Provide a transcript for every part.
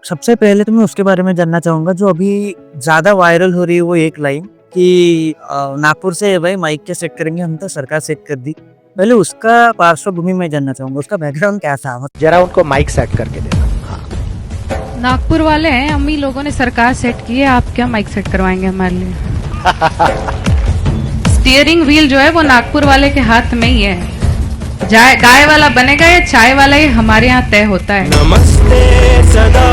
सबसे पहले तो मैं उसके बारे में जानना चाहूँगा जो अभी ज़्यादा वायरल हो रही है वो एक लाइन कि नागपुर से भाई माइक क्या सेट करेंगे हम तो सरकार सेट कर दी। पहले उसका पार्श्वभूमि मैं जानना चाहूँगा, उसका बैकग्राउंड क्या था? जरा उनको माइक सेट करके देना। नागपुर वाले हैं, अम्मी लोगों ने सरकार सेट की है, आप क्या माइक सेट करवाएंगे हमारे लिए? स्टीयरिंग व्हील जो है वो नागपुर वाले के हाथ में ही है। गाय वाला बनेगा या चाय वाला, ये हमारे यहाँ तय होता है। नमस्ते सदा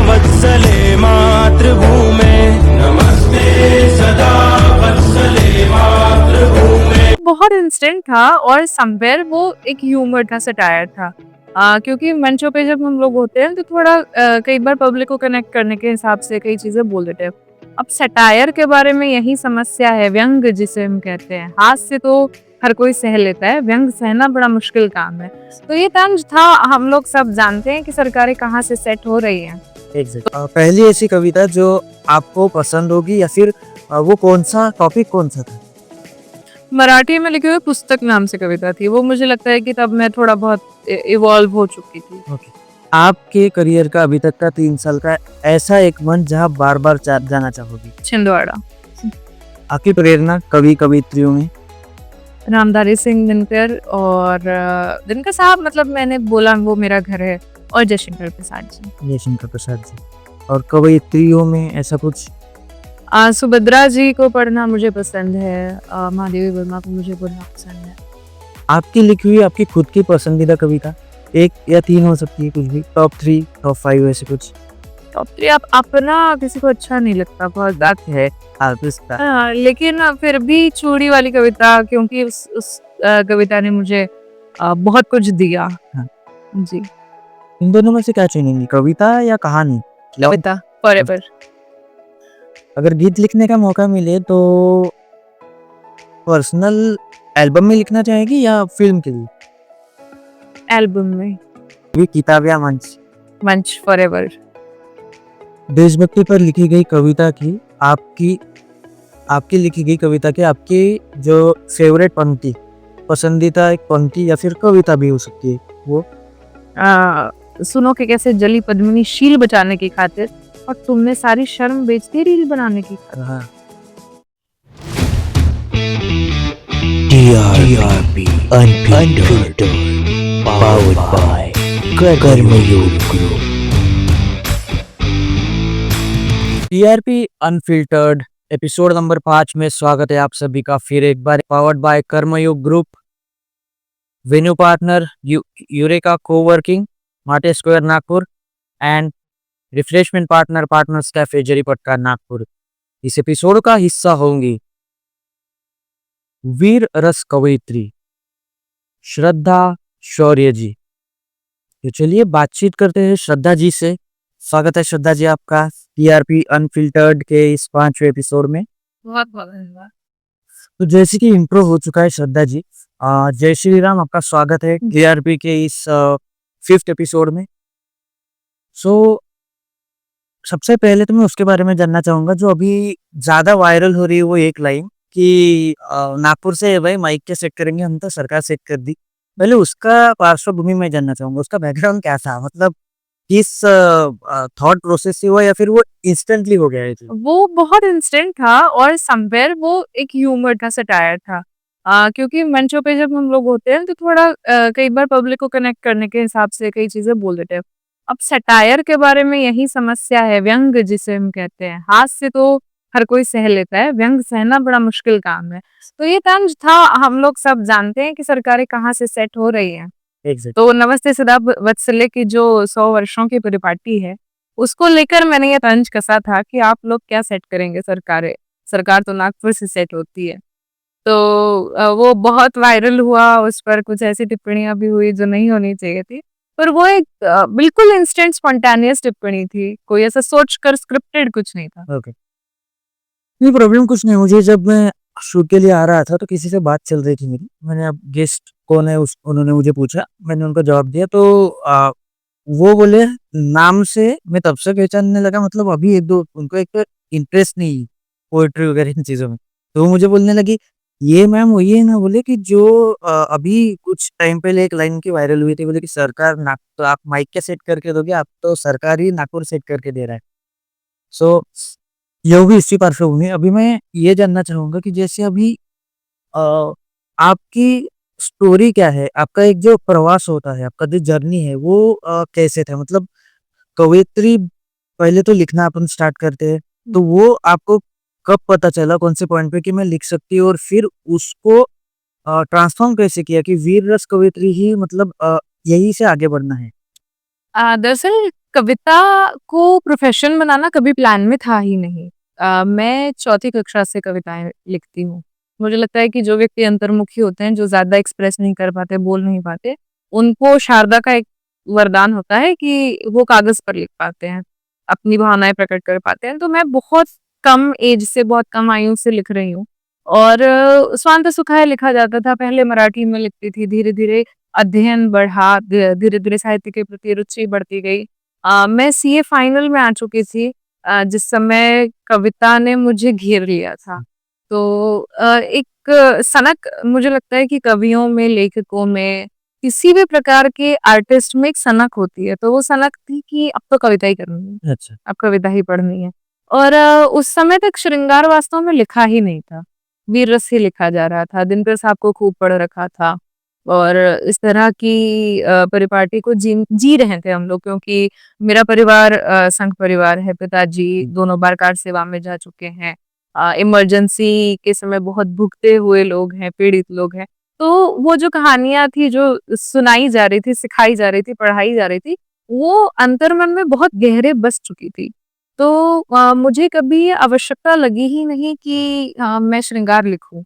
वत्सले मातृभूमे, नमस्ते सदा वत्सले मातृभूमे। बहुत इंस्टेंट था और समवेयर वो एक ह्यूमर था, सटायर था। क्योंकि मंचों पे जब हम लोग होते हैं तो थोड़ा कई बार पब्लिक को कनेक्ट करने के हिसाब से कई चीजें बोल देते हैं। अब सटायर के बारे में यही समस्या है, व्यंग जिसे हम कहते हैं। हास्य तो हर कोई सह लेता है, व्यंग सहना बड़ा मुश्किल काम है। तो ये तंज था, हम लोग सब जानते हैं कि सरकारें कहाँ से सेट हो रही हैं। पहली ऐसी कविता जो आपको पसंद होगी या फिर वो कौन सा टॉपिक कौन सा था? मराठी में लिखे हुए पुस्तक नाम से कविता थी वो। मुझे लगता है कि तब मैं थोड़ा बहुत इवॉल्व हो चुकी थी। ओके। आपके करियर का अभी तक का 3 साल का ऐसा एक मंच जहाँ बार बार जाना चाहोगी? छिंदवाड़ा। आपकी प्रेरणा कवि कवित्रियों में? रामधारी सिंह दिनकर और दिनकर साहब, मतलब मैंने बोला वो मेरा घर है, और जयशंकर प्रसाद जी। जयशंकर प्रसाद जी। और कवयित्रियों में ऐसा कुछ? सुभद्रा जी को पढ़ना मुझे पसंद है, महादेवी वर्मा को मुझे पढ़ना पसंद है। आपकी लिखी हुई आपकी खुद की पसंदीदा कविता 1 या 3 हो सकती है, कुछ भी, टॉप 3 टॉप 5 ऐसे कुछ? टॉप 3 आप अपना किसी को अच्छा नहीं लगता, बहुत बात है। लेकिन फिर भी चूड़ी वाली कविता, क्योंकि उस कविता ने मुझे बहुत कुछ दिया। हाँ। जी। इन दोनों में से क्या चुनेंगी, कविता या कहानी? कविता फॉरएवर। अगर गीत लिखने का मौका मिले तो पर्सनल एल्बम में लिखना चाहेगी या फिल्म के लिए? एल्बम में। किताब या मंच? मंच फॉरएवर। देशभक्ति पर लिखी गई कविता की आपकी लिखी गई कविता की आपकी जो फेवरेट पंक्ति, पसंदीदा एक पंक्ति या फिर कविता भी हो सकती है, वो? सुनो कि कैसे जली पद्मिनी शील बचाने की खातिर, और तुमने सारी शर्म बेच दी रील बनाने की खातिर। हाँ। TRP Unfiltered, powered by Karmayog group. TRP unfiltered episode number 5 में स्वागत है आप सभी का फिर एक बार। Powered by Karmayog group, venue partner Eureka coworking, Mate square Nagpur, and refreshment partner partners cafe Jaripatka Nagpur. इस एपिसोड का हिस्सा होंगी वीर रस कवयित्री श्रद्धा शौर्य जी। तो चलिए बातचीत करते हैं श्रद्धा जी से। स्वागत है श्रद्धा जी आपका टीआरपी अनफिल्टर्ड के इस 5वें एपिसोड में। बहुत बहुत धन्यवाद। तो जैसे कि इंट्रो हो चुका है श्रद्धा जी, जय श्री राम, आपका स्वागत है टीआरपी के इस 5th एपिसोड में। सो सबसे पहले तो मैं उसके बारे में जानना चाहूंगा जो अभी ज्यादा वायरल हो रही है वो एक लाइन कि नागपुर से भाई माइक क्या सेट करेंगे हम तो सरकार सेट कर दी। पहले उसका पार्श्वभूमि मैं जानना चाहूंगा, उसका बैकग्राउंड क्या था, मतलब किस थॉट प्रोसेस से हुआ या फिर वो इंस्टेंटली हो गया है? वो बहुत इंस्टेंट था और समवेयर वो एक ह्यूमर था, सटायर था। क्योंकि मंचों पे जब हम लोग होते हैं तो थोड़ा कई बार पब्लिक को कनेक्ट करने के हिसाब से कई चीजें बोल देते हैं। अब सटायर के बारे में यही समस्या है, व्यंग जिसे हम कहते हैं। हास्य तो हर कोई सह लेता है, व्यंग सहना बड़ा मुश्किल काम है। तो ये तंज था, हम लोग सब जानते हैं कि सरकारें कहाँ से सेट हो रही हैं। तो नमस्ते सदा वत्सल्य की जो 100 वर्षों की परिपाटी है, उसको लेकर मैंने ये तंज कसा था कि आप लोग क्या सेट करेंगे सरकारें, सरकार तो नागपुर से सेट होती है। तो वो बहुत वायरल हुआ, उस पर कुछ ऐसी टिप्पणियां भी हुई जो नहीं होनी चाहिए थी, पर वो एक बिल्कुल इंस्टेंट स्पॉन्टेनियस टिप्पणी थी, कोई ऐसा सोचकर स्क्रिप्टेड कुछ नहीं था। ओके, नहीं प्रॉब्लम कुछ नहीं। मुझे जब मैं शूट के लिए आ रहा था तो किसी से बात चल रही थी मेरी, मैंने अब गेस्ट कौन है उन्होंने मुझे पूछा, मैंने उनको जवाब दिया तो वो बोले नाम से मैं तब से पहचानने लगा, मतलब अभी एक दो उनको एक तो इंटरेस्ट नहीं पोएट्री वगैरह इन चीजों में, तो वो मुझे बोलने लगी ये मैम वही है ना, बोले कि जो अभी कुछ टाइम पहले एक लाइन की वायरल हुई थी, बोले कि सरकार नाक तो आप माइक क्या सेट करके दोगे, आप तो सरकार ही नागपुर सेट करके दे रहा है। सो ये भी इसी पार्श्वभूमि में अभी मैं ये जानना चाहूँगा कि जैसे अभी अ, आपकी स्टोरी क्या है? आपका एक जो प्रवास होता है, आपका जो जर्नी है वो कैसे था? मतलब कवयित्री पहले तो लिखना अपन स्टार्ट करते हैं, तो वो आपको कब पता चला कौन से पॉइंट पे कि मैं लिख सकती हूँ, और फिर उसको ट्रांसफ़ॉर्म कैसे किया कि वीर रस कवयित्री ही मतलब यहीं से आगे बढ़ना है? दरअसल कविता को प्रोफ़ेशन बनाना कभी प्लान में था ही नहीं। मैं चौथी कक्षा से कविताएँ लिखती हूँ। मुझे लगता है कि जो व्यक्ति अंतर्मुखी होते हैं, जो ज़्यादा एक्सप्रेस नहीं कर पाते, बोल नहीं पाते, उनको शारदा का एक वरदान होता है कि वो कागज़ पर लिख पाते हैं, अपनी भावनाएँ प्रकट कर पाते हैं। तो मैं बहुत कम एज से, बहुत कम आयु से लिख रही हूँ और स्वांतः सुखाय लिखा जाता था। पहले मराठी में लिखती थी, धीरे-धीरे अध्ययन बढ़ा, धीरे-धीरे साहित्य के प्रति रुचि बढ़ती गई। मैं सीए फाइनल में आ चुकी थी जिस समय कविता ने मुझे घेर लिया था। तो एक सनक मुझे लगता है कि कवियों में, लेखकों में, किसी भी प्रकार के आर्टिस्ट में एक सनक होती है। तो वो सनक थी कि अब तो कविता ही करनी है, अच्छा। अब कविता ही पढ़नी है। और उस समय तक श्रृंगार वास्तव में लिखा ही नहीं था। वीर रस ही लिखा जा रहा था। दिनकर साहब को खूब पढ़ रखा था। और इस तरह की परिपाटी को जी रहे थे हम लोग, क्योंकि मेरा परिवार संघ परिवार है। पिताजी दोनों बार कार सेवा में जा चुके हैं। इमरजेंसी के समय बहुत भुगते हुए लोग हैं, पीड़ित लोग हैं। तो वो जो कहानियाँ थी, जो सुनाई जा रही थी, सिखाई जा रही थी, पढ़ाई जा रही थी, वो अंतर्मन में बहुत गहरे बस चुकी थी। तो मुझे कभी ये आवश्यकता लगी ही नहीं कि मैं श्रृंगार लिखूँ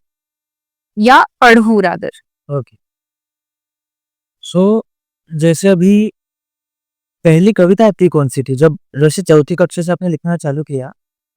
या पढ़ूँ रादर। ओके। सो जैसे अभी पहली कविता आपकी कौन-सी थी? जब जैसे चौथी कक्षा से आपने लिखना चालू किया,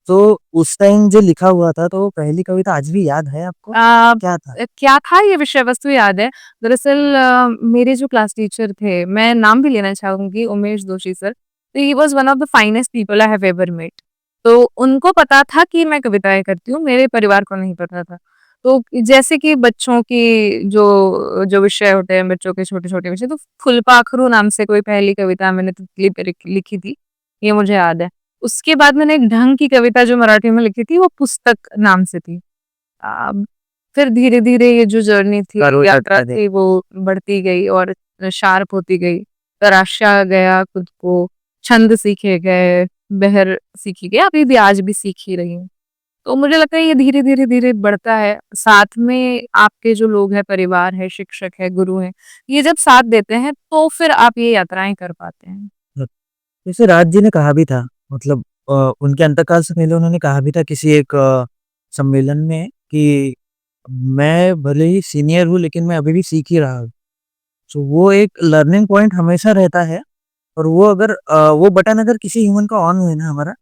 तो उस टाइम जो लिखा हुआ था, तो पहली कविता आज भी याद है आपको? क्या था? क्या था ये विषय वस्तु याद है। दरअसल मेरे जो क्लास टीचर थे, मैं नाम भी लेना चाहूँगी, उमेश जोशी सर। तो he was one of the finest people I have ever met. तो उनको पता था कि मैं कविताएँ करती हूँ, मेरे परिवार को नहीं पता था। तो जैसे कि बच्चों की जो जो विषय होते हैं, बच्चों के छोटे-छोटे विषय, तो फुलपाखरू नाम से कोई पहली कविता मैंने तितली पे लिखी थी, ये मुझे याद है। उसके बाद मैंने एक ढंग की कविता जो मराठी में लिखी थी, वो पुस्तक नाम से थी। अ, फिर धीरे-धीरे ये जो जर्नी थी, करो यात्रा यात्रा दे। थी, वो बढ़ती गई और शार्प होती गई। तराशा गया खुद को, छंद सीखे गए, बहर सीखी गई, अभी भी आज भी सीख ही रही हूँ। तो मुझे लगता है ये धीरे-धीरे, धीरे बढ़ता है। साथ में आपके जो लोग हैं, परिवार है, शिक्षक है, गुरु हैं, ये जब साथ देते हैं, तो फिर आप ये यात्राएँ कर पाते हैं। जैसे राज जी ने कहा भी था, मतलब उनके अंतकाल से पहले उन्होंने कहा भी था किसी एक सम्मेलन में कि मैं भले ही सीनियर हूँ, लेकिन मैं अभी भी सीख ही रहा हूँ। सो वो एक लर्निंग पॉइंट हमेशा रहता है, और वो अगर वो बटन अगर किसी ह्यूमन का ऑन हुए ना हमारा,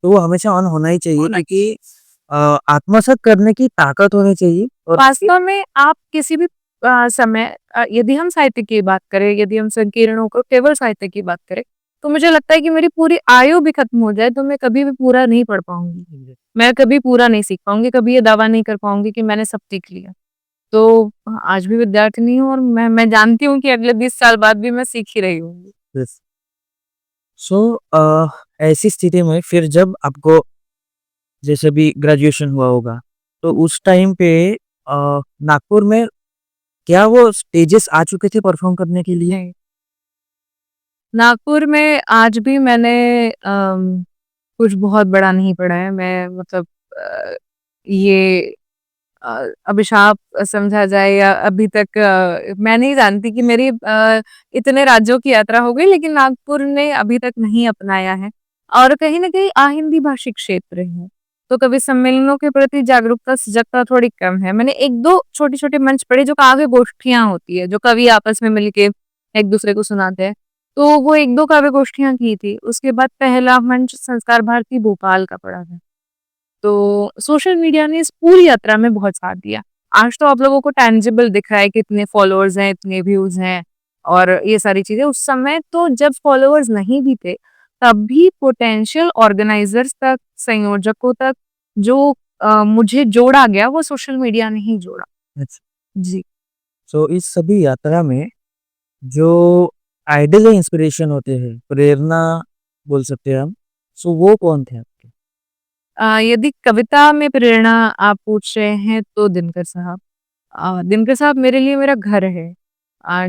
तो वो हमेशा ऑन होना ही चाहिए, क्योंकि आत्मसात करने की ताकत होनी चाहिए। और वास्तव में आप किसी भी समय यदि हम साहित्य की बात करें, यदि हम संकीर्णों को केवल साहित्य की बात करें, तो मुझे लगता है कि मेरी पूरी आयु भी खत्म हो जाए, तो मैं कभी भी पूरा नहीं पढ़ पाऊँगी। मैं कभी पूरा नहीं सीख पाऊँगी, कभी ये दावा नहीं कर पाऊँगी कि मैंने सब सीख लिया। तो आज भी विद्यार्थिनी हूँ और मैं जानती हूँ कि अगले 20 साल बाद भी मैं सीख ही रही होंगी। सो ऐसी स्थिति में फिर जब आपको जैसे भी ग्रेजुएशन हुआ होगा, तो उस टाइम पे नागपुर में क्या वो स्टेजेस आ चुके थे परफॉर्म करने के लिए? नहीं। नागपुर में आज भी मैंने कुछ बहुत बड़ा नहीं पढ़ा है। मैं मतलब ये अभिशाप समझा जाए या अभी तक मैं नहीं जानती कि मेरी इतने राज्यों की यात्रा हो गई, लेकिन नागपुर ने अभी तक नहीं अपनाया है और कहीं न कहीं अहिंदी भाषी क्षेत्र है। तो कवि सम्मेलनों के प्रति जागरूकता सजगता थोड़ी कम है। मैंने 1-2 छोटे-छोटे मंच पढ़े जो काव्य गोष्ठियाँ होती है, जो कवि आपस में मिलके एक-दूसरे को सुनाते हैं। तो वो 1-2 काव्य गोष्ठियाँ की थी। उसके बाद पहला मंच संस्कार भारती भोपाल का पड़ा था। तो सोशल मीडिया ने इस पूरी यात्रा में बहुत साथ दिया। आज तो आप लोगों को टैंजिबल दिख रहा है कि इतने फॉलोअर्स हैं, इतने व्यूज़ हैं और ये सारी चीज़ें। उस समय तो जब फॉलोअर्स नहीं भी थे, तब भी पोटेंशियल ऑर्गेनाइज़र्स तक, संयोजकों तक, जो मुझे जोड़ा गया वो सोशल मीडिया ने ही जोड़ा। अच्छा। जी। सो इस सभी यात्रा में जो आइडल या इंस्पिरेशन होते हैं, प्रेरणा बोल सकते हैं हम, सो वो कौन थे आपके? यदि कविता में प्रेरणा आप पूछ रहे हैं तो दिनकर साहब। दिनकर साहब मेरे लिए मेरा घर है।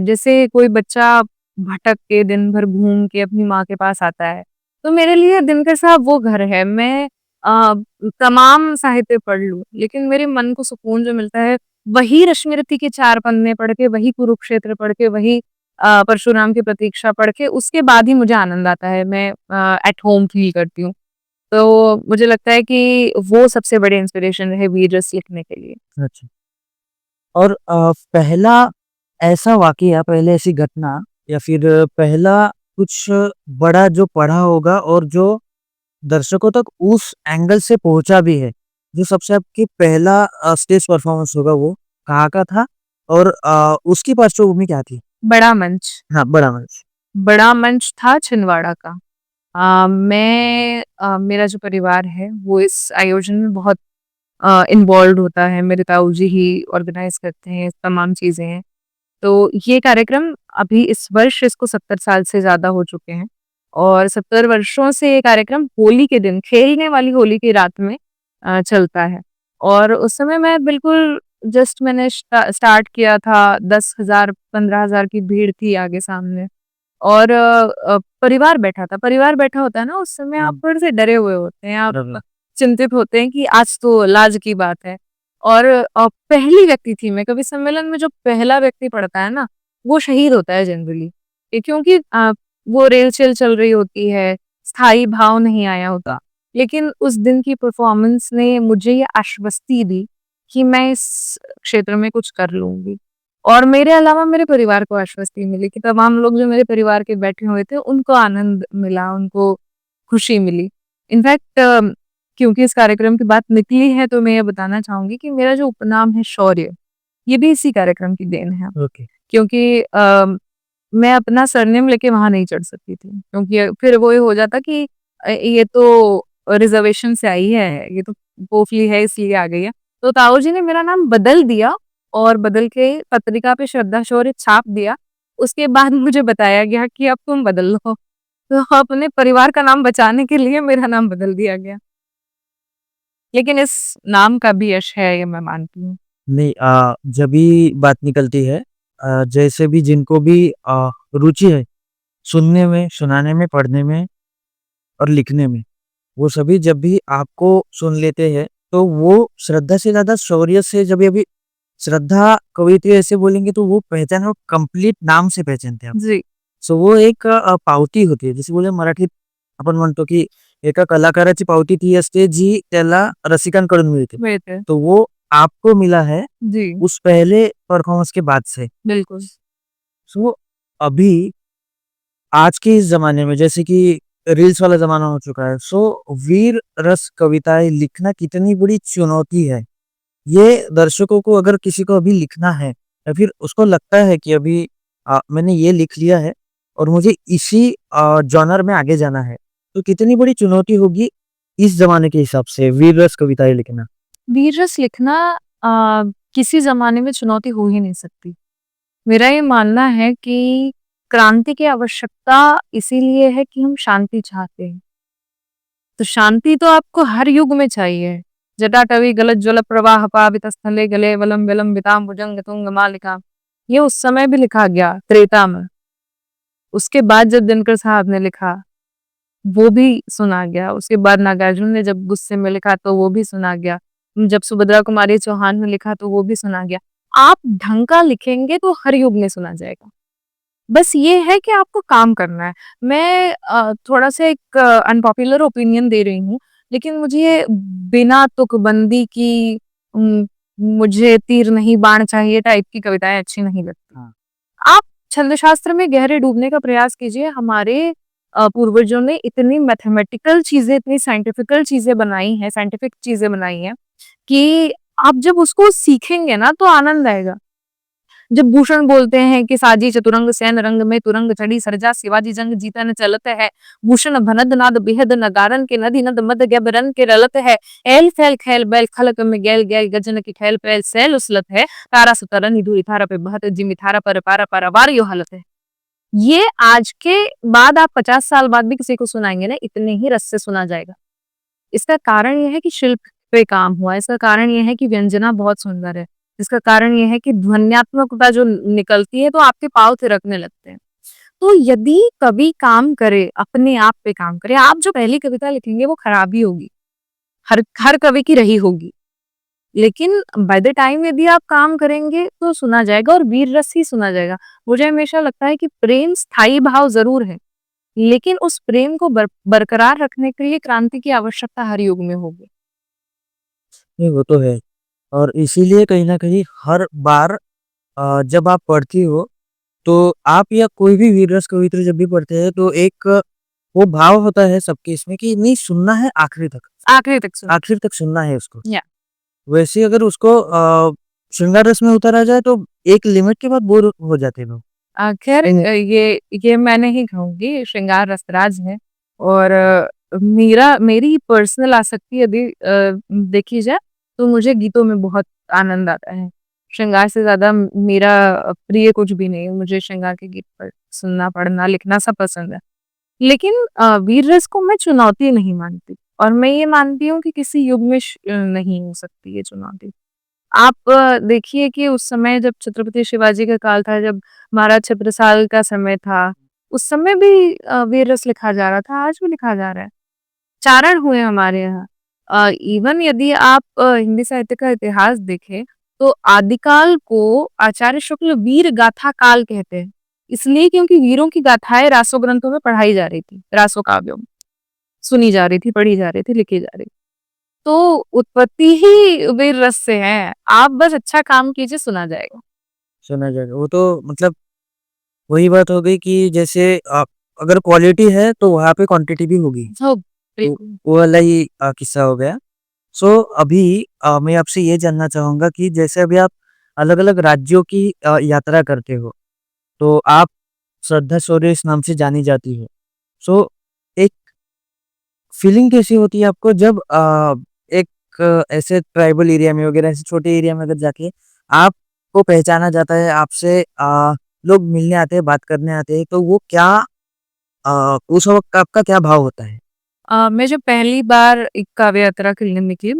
जैसे कोई बच्चा भटक के दिन भर घूम के अपनी माँ के पास आता है, तो मेरे लिए दिनकर साहब वो घर है। मैं तमाम साहित्य पढ़ लूँ, लेकिन मेरे मन को सुकून जो मिलता है, वही रश्मिरथी के 4 पन्ने पढ़ के, वही कुरुक्षेत्र पढ़ के, वही परशुराम की प्रतीक्षा पढ़ के, उसके बाद ही मुझे आनंद आता है। मैं एट होम फ़ील करती हूँ। तो मुझे लगता है कि वो सबसे बड़े इंस्पिरेशन रहे वीर रस लिखने के लिए। अच्छा। और पहला ऐसा वाक़या, पहले ऐसी घटना या फिर पहला कुछ बड़ा जो पढ़ा होगा और जो दर्शकों तक उस एंगल से पहुँचा भी है, जो सबसे आपकी पहला स्टेज परफ़ॉर्मेंस होगा वो कहाँ का था? और उसकी पृष्ठभूमि क्या थी? बड़ा मंच। हाँ, बड़ा मंच। बड़ा मंच था छिंदवाड़ा का। मेरा जो परिवार है वो इस आयोजन में बहुत इन्वॉल्व्ड होता है। मेरे ताऊ जी ही ऑर्गेनाइज़ करते हैं, तमाम चीज़ें हैं। तो ये कार्यक्रम अभी इस वर्ष इसको 70 साल से ज़्यादा हो चुके हैं और 70 वर्षों से ये कार्यक्रम होली के दिन, खेलने वाली होली की रात में चलता है। और उस समय मैं बिल्कुल जस्ट मैंने स्टार्ट किया था, 10,000 15,000 की भीड़ थी आगे सामने और परिवार बैठा था। परिवार बैठा होता है ना, उस समय आप हुँ, थोड़े से डरे हुए होते हैं, बराबर। आप चिंतित होते हैं कि आज तो लाज की बात है। और पहली व्यक्ति थी मैं, कवि सम्मेलन में जो पहला व्यक्ति पढ़ता है ना, वो शहीद होता है जनरली। क्योंकि वो रेल-चेल चल रही होती है, स्थायी भाव नहीं आया होता। लेकिन उस दिन की परफ़ॉर्मेंस ने मुझे ये आश्वस्ति दी कि मैं इस क्षेत्र में कुछ कर लूँगी। और मेरे अलावा मेरे परिवार को आश्वस्ति मिली कि तमाम लोग जो मेरे परिवार के बैठे हुए थे, उनको आनंद मिला, उनको खुशी मिली। इनफैक्ट क्योंकि इस कार्यक्रम की बात निकली है, तो मैं ये बताना चाहूँगी कि मेरा जो उपनाम है शौर्य, ये भी इसी कार्यक्रम की देन है। ओके। क्योंकि मैं अपना सरनेम लेके वहाँ नहीं चढ़ सकती थी, क्योंकि फिर वो ये हो जाता कि ये तो रिज़र्वेशन से आई है, ये तो पोफली है इसलिए आ गई है। तो ताऊ जी ने मेरा नाम बदल दिया और बदल के पत्रिका पे श्रद्धा शौर्य छाप दिया। उसके बाद मुझे बताया गया कि अब तुम बदल लो। तो अपने परिवार का नाम बचाने के लिए मेरा नाम बदल दिया गया। लेकिन इस नाम का भी यश है, ये मैं मानती हूँ। नहीं, जब भी बात निकलती है, जैसे भी जिनको भी रुचि है सुनने में, सुनाने में, पढ़ने में और लिखने में, वो सभी जब भी आपको सुन लेते हैं, तो वो श्रद्धा से ज़्यादा शौर्य से जब ये अभी श्रद्धा कवियत्री ऐसे बोलेंगे तो वो पहचान वो कंप्लीट नाम से पहचानते हैं आप। जी, सो वो एक पावती होती आहे. जशी बोले मराठीत आपण म्हणतो, की एका कलाकाराची पावती ती असते जी त्याला रसिकांकडून मिळते. मिळते। तो वो आपको मिला है जी, उस पहले परफॉर्मेंस के बाद से. बिल्कुल। सो अभी आज के इस ज़माने में जैसे कि रील्स वाला ज़माना हो चुका है, सो वीर रस कविताएँ लिखना कितनी बड़ी चुनौती है. ये दर्शकों को अगर किसी को अभी लिखना है या फिर उसको लगता है कि अभी मैंने ये लिख लिया है और मुझे इसी जॉनर में आगे जाना है, तो कितनी बड़ी चुनौती होगी इस ज़माने के हिसाब से वीर रस कविताएँ लिखना? वीर रस लिखना किसी ज़माने में चुनौती हो ही नहीं सकती। मेरा ये मानना है कि क्रांति की आवश्यकता इसीलिए है कि हम शांति चाहते हैं। तो शांति तो आपको हर युग में चाहिए। जटाटवी गलज्ज्वल प्रवाह पावित स्थले गले वलम विलम विताम भुजंग तुंग मालिका। ये उस समय भी लिखा गया त्रेता में। उसके बाद जब दिनकर साहब ने लिखा, वो भी सुना गया। उसके बाद नागार्जुन ने जब गुस्से में लिखा तो वो भी सुना गया। जब सुभद्रा कुमारी चौहान ने लिखा तो वो भी सुना गया। आप ढंग का लिखेंगे तो हर युग में सुना जाएगा। बस ये है कि आपको काम करना है। मैं थोड़ा-सा एक अनपॉपुलर ओपिनियन दे रही हूँ, लेकिन मुझे ये बिना तुकबंदी की मुझे तीर नहीं बाण चाहिए टाइप की कविताएँ अच्छी नहीं लगती। हाँ। आप छंद शास्त्र में गहरे डूबने का प्रयास कीजिए। हमारे पूर्वजों ने इतनी मैथमेटिकल चीज़ें, इतनी साइंटिफिकल चीज़ें बनाई हैं, साइंटिफिक चीज़ें बनाई हैं कि आप जब उसको सीखेंगे ना तो आनंद आएगा। जब भूषण बोलते हैं कि साजी चतुरंग सैन रंग में तुरंग चढ़ी सरजा शिवाजी जंग जीता न चलत है, भूषण भनद नाद बेहद नगारन के नदी नद मद गैब रन के रलत है, एल फैल खैल बैल खलक में गैल गैल गजन की खैल पैल सैल उसलत है, तारा सुतरन निधुरी थारा पे बहत जिमी थारा पर पारा पारा वार यो हालत है। ये आज के बाद आप 50 साल बाद भी किसी को सुनाएंगे ना, इतने ही रस से सुना जाएगा। इसका कारण ये है कि शिल्प पे काम हुआ है, इसका कारण ये है कि व्यंजना बहुत सुंदर है, इसका कारण ये है कि ध्वन्यात्मकता जो निकलती है तो आपके पाँव थिरकने लगते हैं। तो यदि कवि काम करे, अपने आप पे काम करे, आप जो पहली कविता लिखेंगे वो खराब ही होगी, हर कवि की रही होगी, लेकिन बाय द टाइम यदि आप काम करेंगे तो सुना जाएगा और वीर रस ही सुना जाएगा। मुझे हमेशा लगता है कि प्रेम स्थायी भाव जरूर है, लेकिन उस प्रेम को बरकरार रखने के लिए क्रांति की आवश्यकता हर युग में होगी। नहीं, वो तो है। और इसीलिए कहीं न कहीं हर बार जब आप पढ़ती हो, तो आप या कोई भी वीर रस कविता जब भी पढ़ते हैं, तो एक वो भाव होता है सबके इसमें कि नहीं, सुनना है आखिरी तक, आखिर तक सुनना है उसको। या वैसे ही अगर उसको श्रृंगार रस में उतारा जाए तो एक लिमिट के बाद बोर हो जाते हैं लोग। खैर ये मैं नहीं कहूँगी, श्रृंगार रसराज है और मेरी पर्सनल आसक्ति यदि देखी जाए तो मुझे गीतों में बहुत आनंद आता है। श्रृंगार से ज़्यादा मेरा प्रिय कुछ भी नहीं है, मुझे श्रृंगार के गीत सुनना, पढ़ना, लिखना सब पसंद है। लेकिन वीर रस को मैं चुनौती नहीं मानती और मैं ये मानती हूँ कि किसी युग में नहीं हो सकती ये चुनौती। आप देखिए कि उस समय जब छत्रपति शिवाजी का काल था, जब महाराज छत्रसाल का समय था, उस समय भी वीर रस लिखा जा रहा था, आज भी लिखा जा रहा है। चारण हुए हमारे यहाँ। इवन यदि आप हिंदी साहित्य का इतिहास देखें तो आदिकाल को आचार्य शुक्ल वीर गाथा काल कहते हैं, इसलिए क्योंकि वीरों की गाथाएं रासो ग्रंथों में पढ़ाई जा रही थी, रासो काव्यों में सुनी जा रही थी, पढ़ी जा रही थी, लिखी जा रही थी। तो उत्पत्ति ही वीर रस से है। आप बस अच्छा काम कीजिए, सुना जाएगा। सुना जाएगा। वो तो मतलब वही बात हो गई कि जैसे अगर क्वालिटी है तो वहाँ पे क्वांटिटी भी होगी। हो तो बिल्कुल। वो वाला ही किस्सा हो गया। सो अभी मैं आपसे ये जानना चाहूँगा कि जैसे अभी आप अलग-अलग राज्यों की यात्रा करते हो, तो आप श्रद्धा शौर्य इस नाम से जानी जाती हो। सो एक फीलिंग कैसी होती है आपको जब एक ऐसे ट्राइबल एरिया में वगैरह ऐसे छोटे एरिया में अगर जाके आपको पहचाना जाता है, आपसे लोग मिलने आते हैं, बात करने आते हैं, तो वो क्या उस वक़्त आपका क्या भाव होता है? मैं जब पहली बार एक काव्य यात्रा के लिए निकली,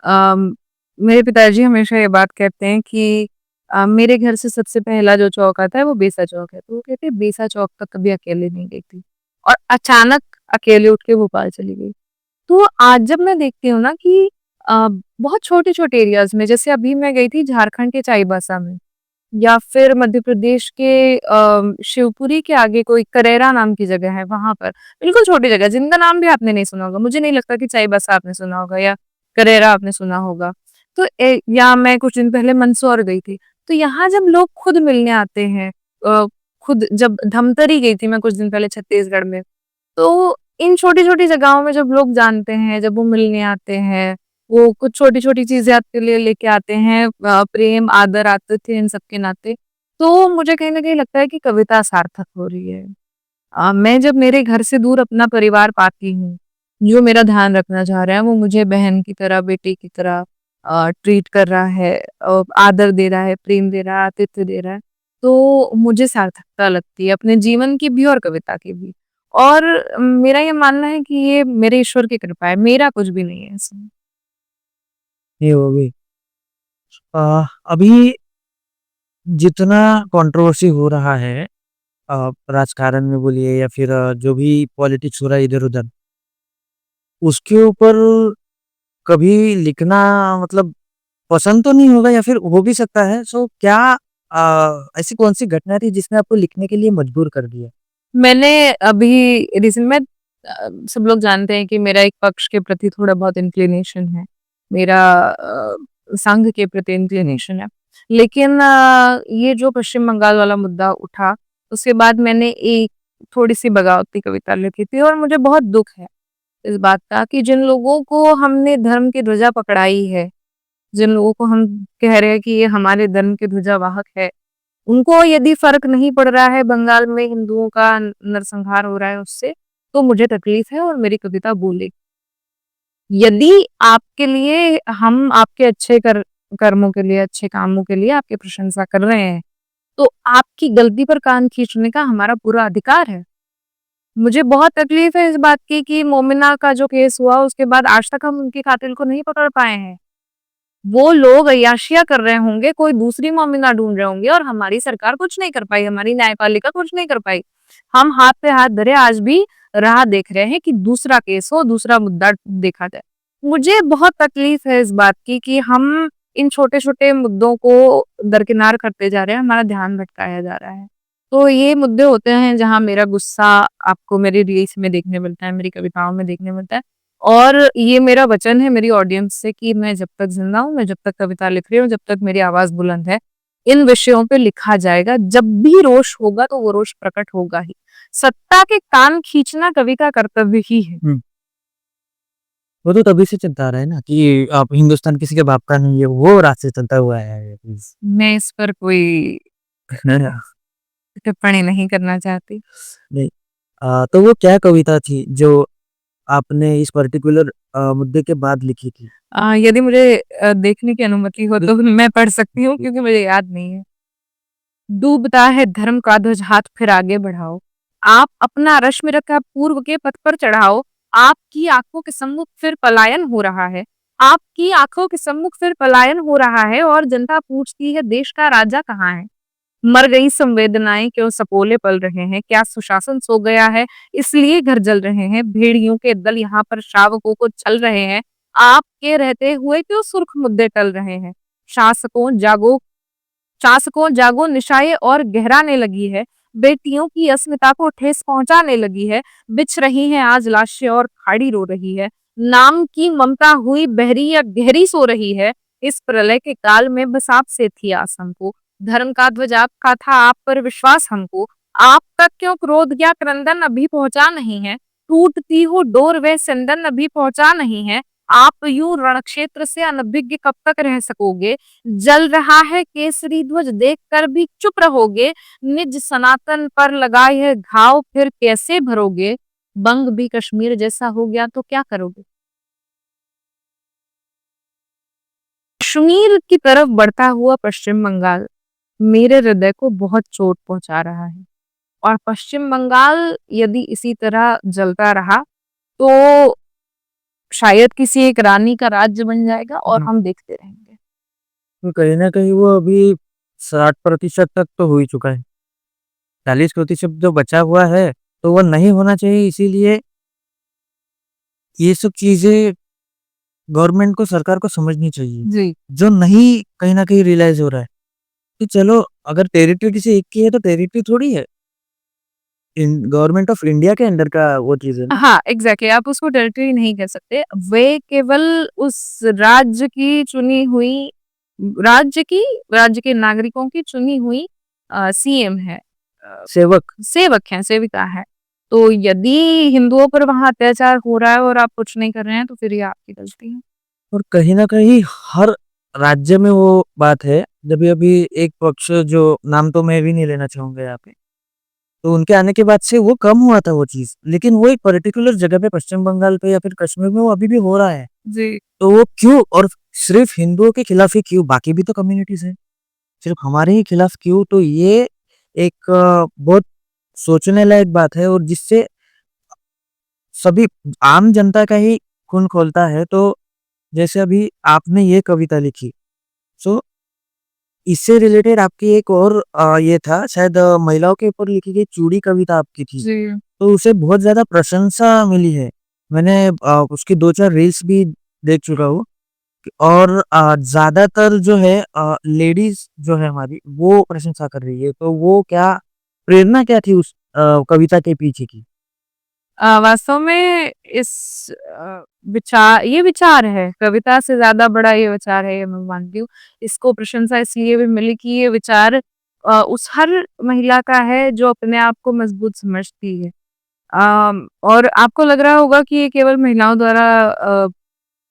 अम, मेरे पिताजी हमेशा ये बात कहते हैं कि मेरे घर से सबसे पहला जो चौक आता है वो बेसा चौक है। तो वो कहते हैं बेसा चौक तक कभी अकेले नहीं गई थी और अचानक अकेले उठ के भोपाल चली गई। तो आज जब मैं देखती हूँ ना कि बहुत छोटे-छोटे एरियाज़ में, जैसे अभी मैं गई थी झारखंड के चाईबासा में या फिर मध्य प्रदेश के शिवपुरी के आगे कोई करेरा नाम की जगह है, वहाँ पर बिल्कुल छोटी जगह जिनका नाम भी आपने नहीं सुना होगा। मुझे नहीं लगता कि चाईबासा आपने सुना होगा या करेरा आपने सुना होगा। तो या मैं कुछ दिन पहले मंदसौर गई थी, तो यहाँ जब लोग खुद मिलने आते हैं, खुद जब धमतरी गई थी मैं कुछ दिन पहले छत्तीसगढ़ में, तो इन छोटी-छोटी जगहों में जब लोग जानते हैं, जब वो मिलने आते हैं, वो कुछ छोटी-छोटी चीज़ें आपके लिए लेके आते हैं, प्रेम, आदर, आतिथ्य इन सब के नाते, तो मुझे कहीं न कहीं लगता है कि कविता सार्थक हो रही है। मैं जब मेरे घर से दूर अपना परिवार पाती हूँ, जो मेरा ध्यान रखना चाह रहा है, वो मुझे बहन की तरह, बेटी की तरह ट्रीट कर रहा है, आदर दे रहा है, प्रेम दे रहा है, आतिथ्य दे रहा है, तो मुझे सार्थकता लगती है अपने जीवन की भी और कविता की भी। और मेरा ये मानना है कि ये मेरे ईश्वर की कृपा है, मेरा कुछ भी नहीं है इसमें। ये वो भी अभी जितना कंट्रोवर्सी हो रहा है राजकारण में बोलिए या फिर जो भी पॉलिटिक्स हो रहा है इधर-उधर, उसके ऊपर कभी लिखना मतलब पसंद तो नहीं होगा या फिर हो भी सकता है। सो क्या ऐसी कौन-सी घटना थी जिसने आपको लिखने के लिए मजबूर कर दिया? मैंने अभी रिसेंट में सब लोग जानते हैं कि मेरा एक पक्ष के प्रति थोड़ा बहुत इंक्लिनेशन है। मेरा संघ के प्रति इंक्लिनेशन है। लेकिन ये जो पश्चिम बंगाल वाला मुद्दा उठा, उसके बाद मैंने एक थोड़ी-सी बगावती कविता लिखी थी और मुझे बहुत दुःख है इस बात का कि जिन लोगों को हमने धर्म की ध्वजा पकड़ाई है, जिन लोगों को हम कह रहे हैं कि ये हमारे धर्म के ध्वजावाहक है, उनको यदि फ़र्क नहीं पड़ रहा है बंगाल में हिंदुओं का नरसंहार हो रहा है उससे, तो मुझे तकलीफ़ है और मेरी कविता बोलेगी। यदि आपके लिए हम आपके अच्छे कर्मों के लिए, अच्छे कामों के लिए आपकी प्रशंसा कर रहे हैं, तो आपकी गलती पर कान खींचने का हमारा पूरा अधिकार है। मुझे बहुत तकलीफ़ है इस बात की कि मोमिना का जो केस हुआ उसके बाद आज तक हम उनके कातिल को नहीं पकड़ पाए हैं। वो लोग अय्याशियाँ कर रहे होंगे, कोई दूसरी मोमिना ढूँढ रहे होंगे और हमारी सरकार कुछ नहीं कर पाई, हमारी न्यायपालिका कुछ नहीं कर पाई। हम हाथ पे हाथ धरे आज भी राह देख रहे हैं कि दूसरा केस हो, दूसरा मुद्दा देखा जाए। मुझे बहुत तकलीफ़ है इस बात की कि हम इन छोटे-छोटे मुद्दों को दरकिनार करते जा रहे हैं, हमारा ध्यान भटकाया जा रहा है। तो ये मुद्दे होते हैं जहाँ मेरा गुस्सा आपको मेरी रील्स में देखने मिलता है, मेरी कविताओं में देखने मिलता है। और ये मेरा वचन है मेरी ऑडियंस से कि मैं जब तक ज़िंदा हूँ, मैं जब तक कविता लिख रही हूँ, जब तक मेरी आवाज़ बुलंद है, इन विषयों पे लिखा जाएगा। जब भी रोष होगा तो वो रोष प्रकट होगा ही। सत्ता के कान खींचना कवि का कर्तव्य ही है। वो तो तभी से चलता आ रहा है ना कि आप हिंदुस्तान किसी के बाप का नहीं है, वो रास्ते चलता हुआ है। मैं इस पर कोई टिप्पणी नहीं करना चाहती। नहीं, तो वो क्या कविता थी जो आपने इस पर्टिकुलर मुद्दे के बाद लिखी थी? यदि मुझे देखने की अनुमति हो तो मैं पढ़ सकती हूँ क्योंकि मुझे याद नहीं है। डूबता है धर्म का ध्वज हाथ फिर आगे बढ़ाओ। आप अपना रश्मि रेखा पूर्व के पथ पर चढ़ाओ। आपकी आंखों के सम्मुख फिर पलायन हो रहा है। आपकी आंखों के सम्मुख फिर पलायन हो रहा है और जनता पूछती है देश का राजा कहाँ है? मर गई संवेदनाएं क्यों सपोले पल रहे हैं? क्या सुशासन सो गया है इसलिए घर जल रहे हैं? भेड़ियों के दल यहाँ पर शावकों को छल रहे हैं। आपके रहते हुए क्यों सुर्ख मुद्दे टल रहे हैं? शासकों जागो शासकों जागो निशाएं और गहराने लगी है। बेटियों की अस्मिता को ठेस पहुंचाने लगी है। बिछ रही हैं आज लाशें और खाड़ी रो रही है। नाम की ममता हुई बहरी या गहरी सो रही है। इस प्रलय के काल में बस आपसे थी आस हमको। धर्म का ध्वज आपका था, आप पर विश्वास हमको। आप तक क्यों क्रोध या क्रंदन अभी पहुंचा नहीं है? टूटती हो डोर व संदन अभी पहुंचा नहीं है। आप यूं रणक्षेत्र से अनभिज्ञ कब तक रह सकोगे? जल रहा है केसरी ध्वज देखकर भी चुप रहोगे? निज सनातन पर लगाए है घाव फिर कैसे भरोगे? बंग भी कश्मीर जैसा हो गया तो क्या करोगे? कश्मीर की तरफ बढ़ता हुआ पश्चिम बंगाल मेरे हृदय को बहुत चोट पहुंचा रहा है और पश्चिम बंगाल यदि इसी तरह जलता रहा तो शायद किसी एक रानी का राज्य बन जाएगा और हम देखते रहेंगे। तो कहीं न कहीं वो अभी 60% तक तो हो ही चुका है। 40% जो बचा हुआ है, तो वो नहीं होना चाहिए, इसीलिए ये सब चीज़ें गवर्नमेंट को, सरकार को समझनी चाहिए। जी। जो नहीं कहीं न कहीं रियलाइज़ हो रहा है, कि चलो अगर टेरिटरी किसी एक की है तो टेरिटरी थोड़ी है। इन गवर्नमेंट ऑफ इंडिया के अंडर का वो चीज़ है ना। हाँ, एग्ज़ैक्टली आप उसको टेरिटरी नहीं कह सकते। वे केवल उस राज्य के नागरिकों की चुनी हुई सीएम है। सेवक। सेवक हैं, सेविका है। तो यदि हिंदुओं पर वहाँ अत्याचार हो रहा है और आप कुछ नहीं कर रहे हैं तो फिर ये आपकी गलती है। और कहीं न कहीं हर राज्य में वो बात है, जब अभी एक पक्ष जो नाम तो मैं भी नहीं लेना चाहूँगा यहाँ पे, तो उनके आने के बाद से वो कम हुआ था वो चीज़। लेकिन वो एक पर्टिकुलर जगह पे पश्चिम बंगाल पे या फिर कश्मीर में वो अभी भी हो रहा है। जी। तो वो क्यों, और सिर्फ़ हिंदुओं के खिलाफ ही क्यों? बाकी भी तो कम्युनिटीज़ हैं। सिर्फ़ हमारे ही खिलाफ क्यों? तो ये एक बहुत सोचने लायक बात है, और जिससे सभी आम जनता का ही खून खौलता है। तो जैसे अभी आपने ये कविता लिखी, सो इससे रिलेटेड आपकी एक और ये था शायद, महिलाओं के ऊपर लिखी गई चूड़ी कविता आपकी थी। जी। तो उसे बहुत ज़्यादा प्रशंसा मिली है। मैंने उसकी 2-4 रील्स भी देख चुका हूँ, और ज़्यादातर जो है लेडीज़ जो है हमारी, वो प्रशंसा कर रही है। तो वो क्या प्रेरणा क्या थी उस कविता के पीछे की? वास्तव में ये विचार है, कविता से ज़्यादा बड़ा ये विचार है, ये मैं मानती हूँ। इसको प्रशंसा इसलिए भी मिली कि ये विचार उस हर महिला का है जो अपने आप को मजबूत समझती है। और आपको लग रहा होगा कि ये केवल महिलाओं द्वारा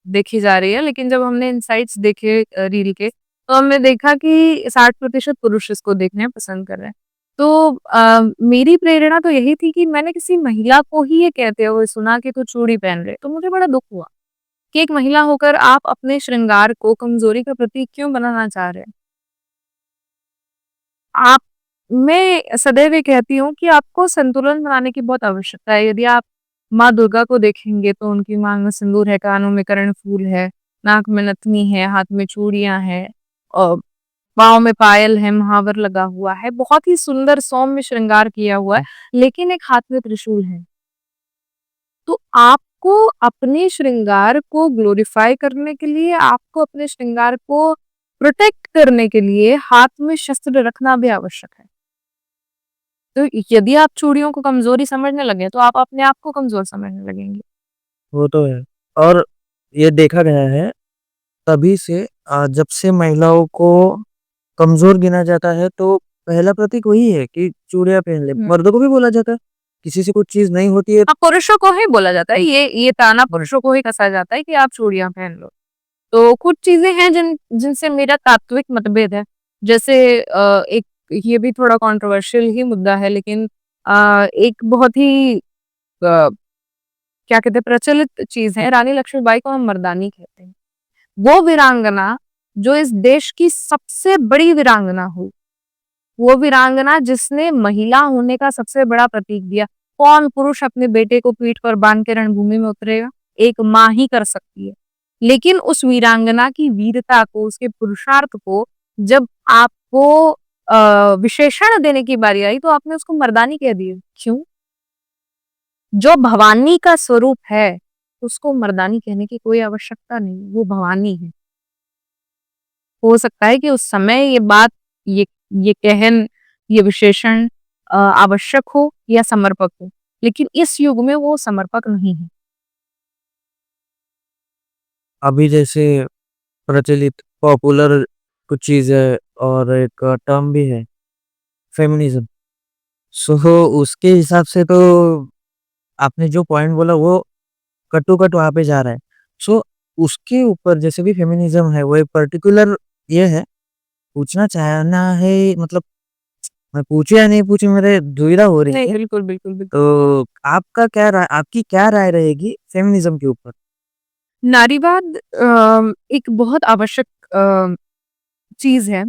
देखी जा रही है, लेकिन जब हमने इनसाइट्स देखे रील के, तो हमने देखा कि 60% पुरुष इसको देखने पसंद कर रहे हैं। तो मेरी प्रेरणा तो यही थी कि मैंने किसी महिला को ही ये कहते हुए सुना कि तू चूड़ी पहन ले, तो मुझे बड़ा दुःख हुआ कि एक महिला होकर आप अपने श्रृंगार को कमज़ोरी का प्रतीक क्यों बनाना चाह रहे हैं? आप मैं सदैव ये कहती हूँ कि आपको संतुलन बनाने की बहुत आवश्यकता है। यदि आप माँ दुर्गा को देखेंगे तो उनकी माँग में सिंदूर है, कानों में कर्णफूल है, नाक में नथनी है, हाथ में चूड़ियाँ हैं और पाँव में पायल है, महावर लगा हुआ है, बहुत ही सुंदर सौम्य श्रृंगार किया हुआ है, लेकिन एक हाथ में त्रिशूल है। तो आपको अपने श्रृंगार को ग्लोरीफाई करने के लिए, आपको अपने श्रृंगार को प्रोटेक्ट करने के लिए हाथ में शस्त्र रखना भी आवश्यक है। तो यदि आप चूड़ियों को कमजोरी समझने लगे तो आप अपने आप को कमजोर समझने लगेंगे। वो तो है। और ये देखा गया है तभी से जब से महिलाओं को कमजोर गिना जाता है तो पहला प्रतीक वही है कि चूड़ियां पहन ले। मर्दों को भी बोला जाता है, किसी से कुछ चीज नहीं होती है हाँ, पुरुषों को ही बोला जाता है, ये ताना पुरुषों को ही कसा जाता है कि आप चूड़ियां पहन लो। तो कुछ चीजें हैं जिनसे मेरा तात्विक मतभेद है। जैसे एक ये भी थोड़ा कंट्रोवर्शियल ही मुद्दा है, लेकिन एक बहुत ही क्या कहते हैं प्रचलित चीज है, रानी लक्ष्मीबाई को हम मर्दानी कहते हैं। वो वीरांगना जो इस देश की सबसे बड़ी वीरांगना हो, वो वीरांगना जिसने महिला होने का सबसे बड़ा प्रतीक दिया। कौन पुरुष अपने बेटे को पीठ पर बांध के रणभूमि में उतरेगा? एक माँ ही कर सकती है। लेकिन उस वीरांगना की वीरता को, उसके पुरुषार्थ को जब आपको विशेषण देने की बारी आई तो आपने उसको मर्दानी कह दिया। क्यों? जो भवानी का स्वरूप है उसको मर्दानी कहने की कोई आवश्यकता नहीं, वो भवानी है। हो सकता है कि उस समय ये बात, ये कहन, ये विशेषण आवश्यक हो या समर्पक हो, लेकिन इस युग में वो समर्पक नहीं है। अभी जैसे प्रचलित पॉपुलर कुछ चीज है और एक टर्म भी है फेमिनिज्म। सो उसके हिसाब से तो आपने जो पॉइंट बोला वो कट टू कट वहां पे जा रहा है। सो उसके ऊपर जैसे भी फेमिनिज्म है वो एक पर्टिकुलर ये है, पूछना चाहना है मतलब मैं पूछू या नहीं पूछू मेरे दुविधा हो रही नहीं, है। बिल्कुल बिल्कुल बिल्कुल। तो आपका क्या राय, आपकी क्या राय रहेगी फेमिनिज्म के ऊपर? नारीवाद एक बहुत आवश्यक चीज है।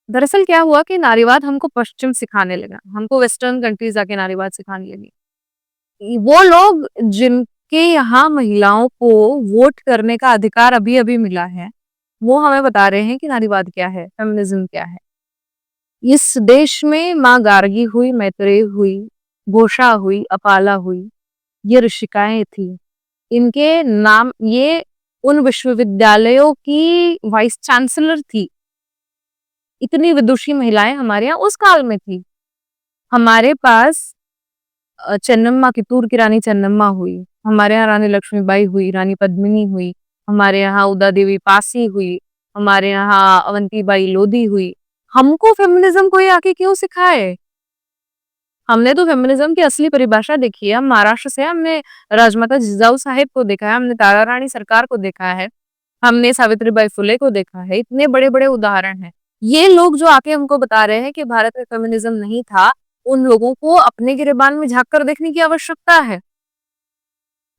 दरअसल क्या हुआ कि नारीवाद हमको पश्चिम सिखाने लगा, हमको वेस्टर्न कंट्रीज आके नारीवाद सिखाने लगी। वो लोग जिनके यहाँ महिलाओं को वोट करने का अधिकार अभी अभी मिला है, वो हमें बता रहे हैं कि नारीवाद क्या है, फेमिनिज्म क्या है। इस देश में माँ गार्गी हुई, मैत्रेय हुई, घोषा हुई, अपाला हुई, ये ऋषिकाएं थी। इनके नाम, ये उन विश्वविद्यालयों की वाइस चांसलर थी। इतनी विदुषी महिलाएं हमारे यहाँ उस काल में थी। हमारे पास चन्नम्मा, कित्तूर की रानी चन्नम्मा हुई, हमारे यहाँ रानी लक्ष्मीबाई हुई, रानी पद्मिनी हुई, हमारे यहाँ उदा देवी पासी हुई, हमारे यहाँ अवंतीबाई लोधी हुई। हमको फेमिनिज्म कोई आके क्यों सिखाए? हमने तो फेमिनिज्म की असली परिभाषा देखी है। हम महाराष्ट्र से, हमने राजमाता जिजाऊ साहेब को देखा है, हमने तारा रानी सरकार को देखा है, हमने सावित्रीबाई फुले को देखा है। इतने बड़े बड़े उदाहरण हैं। ये लोग जो आके हमको बता रहे हैं कि भारत में फेमिनिज्म नहीं था, उन लोगों को अपने गिरेबान में झांक कर देखने की आवश्यकता है।